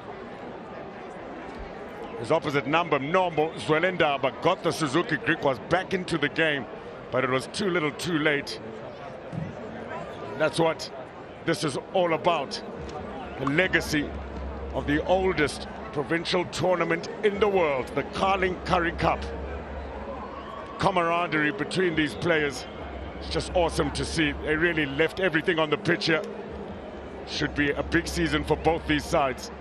His opposite number, Nombo Zwelendaba, got the Suzuki Griquas back into the game, but it was too little too late. That's what this is all about. The legacy of the oldest provincial tournament in the world, the Carling Currie Cup. Camaraderie between these players, it's just awesome to see. They really left everything on the pitch here. Should be a big season for both these sides.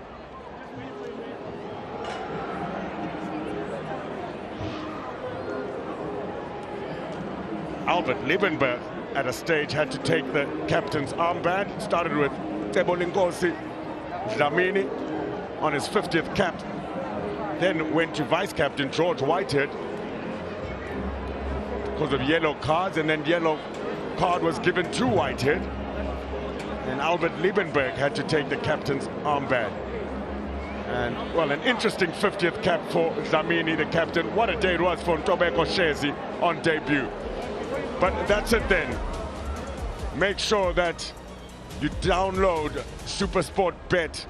Albert Liebenberg at a stage had to take the captain's armband. Started with Tebolinkosi Dlamini on his 50th cap. Then went to vice-captain George Whitehead because of yellow cards, and then yellow card was given to Whitehead. And Albert Liebenberg had to take the captain's armband. And, well, an interesting 50th cap for Dlamini, the captain. What a day it was for Ntobeko Shezi on debut. But that's it then. Make sure that you download SuperSport Bet.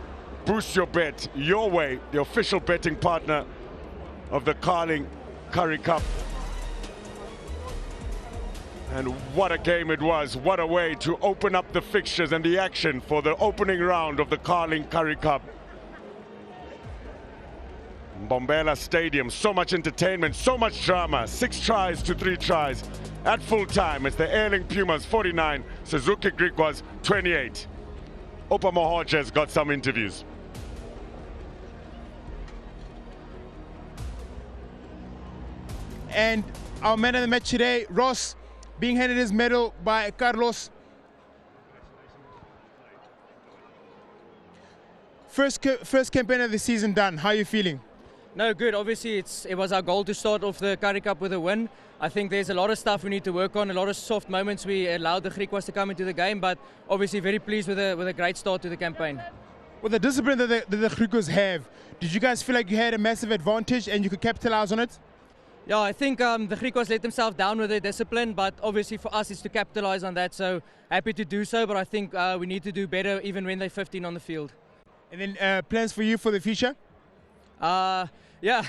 Boost your bet your way, the official betting partner of the Carling Currie Cup. And what a game it was. What a way to open up the fixtures and the action for the opening round of the Carling Currie Cup. Mbombela Stadium, so much entertainment, so much drama. 6 tries to 3 tries. At full time, it's the Airlink Pumas 49, Suzuki Griquas 28. Opa Mohoja's got some interviews. And our man of the match today, Ross, being handed his medal by Carlos. First campaign of the season done. How are you feeling? No, good. Obviously, it was our goal to start off the Currie Cup with a win. I think there's a lot of stuff we need to work on, a lot of soft moments. We allowed the Griquas to come into the game, but obviously very pleased with a great start to the campaign. With the discipline that the Griquas have, did you guys feel like you had a massive advantage and you could capitalize on it? Yeah, I think the Griquas let themselves down with their discipline, but obviously for us it's to capitalize on that, so happy to do so, but I think we need to do better even when they're 15 on the field. And then plans for you for the future? Yeah,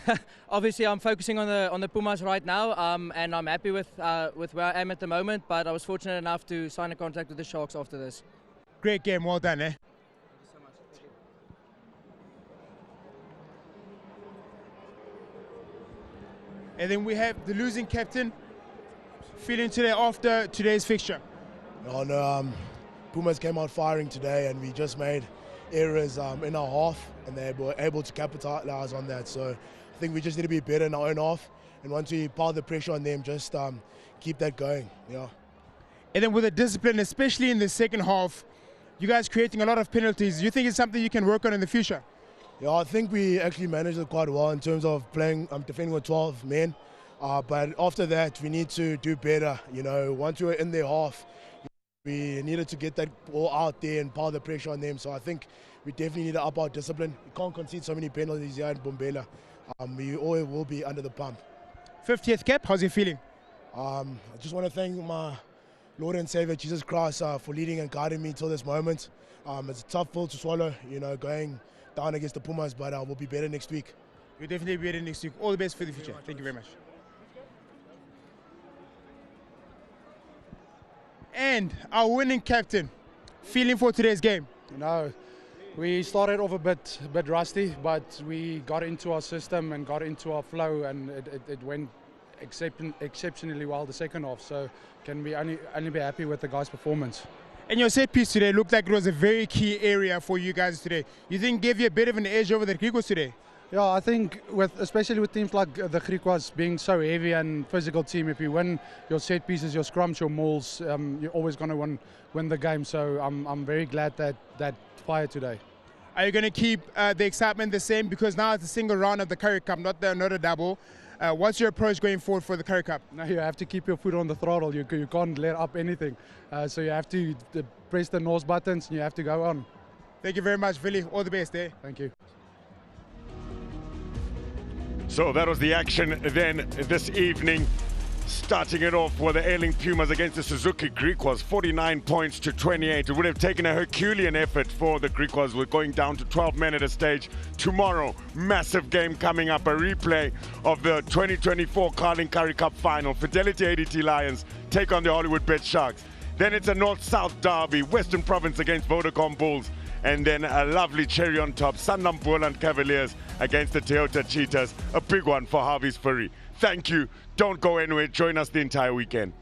obviously I'm focusing on the Pumas right now, and I'm happy with where I am at the moment, but I was fortunate enough to sign a contract with the Sharks after this. Great game, well done, eh? And then we have the losing captain feeling today after today's fixture. Oh no, Pumas came out firing today, and we just made errors in our half, and they were able to capitalize on that. So I think we just need to be better in our own half, and once we pile the pressure on them, just keep that going. Yeah. And then with the discipline, especially in the second half, you guys creating a lot of penalties. Do you think it's something you can work on in the future? Yeah, I think we actually managed it quite well in terms of playing, defending with 12 men. But after that, we need to do better. You know, once we were in their half, we needed to get that ball out there and pile the pressure on them. So I think we definitely need to up our discipline. We can't concede so many penalties here in Mbombela. We always will be under the pump. 50th cap, how's you feeling? I just want to thank my Lord and Savior, Jesus Christ, for leading and guiding me till this moment. It's a tough pill to swallow, you know, going down against the Pumas, but we'll be better next week. You'll definitely be better next week. All the best for the future. Thank you very much. And our winning captain, feeling for today's game? No, we started off a bit rusty, but we got into our system and got into our flow, and it went exceptionally well the second half. So can we only be happy with the guys' performance. And your set piece today looked like it was a very key area for you guys today. You think gave you a bit of an edge over the Griquas today? Yeah, I think especially with teams like the Griquas being so heavy and physical team, if you win your set pieces, your scrums, your mauls, you're always going to win the game. So I'm very glad that fire today. Are you going to keep the excitement the same? Because now it's a single round of the Currie Cup, not a double. What's your approach going forward for the Currie Cup? No, you have to keep your foot on the throttle. You can't let up anything. So you have to press the nose buttons and you have to go on. Thank you very much, Billy. All the best there. Thank you. So that was the action then this evening. Starting it off with the Airlink Pumas against the Suzuki Griquas, 49 points to 28. It would have taken a Herculean effort for the Griquas. We're going down to 12 men at a stage. Tomorrow, massive game coming up, a replay of the 2024 Carling Currie Cup final. Fidelity ADT Lions take on the Hollywood Bet Sharks. Then it's a North-South derby, Western Province against Vodacom Bulls. And then a lovely cherry on top, Sanlam Boland Cavaliers against the Toyota Cheetahs. A big one for Harvey's Furry. Thank you. Don't go anywhere. Join us the entire weekend.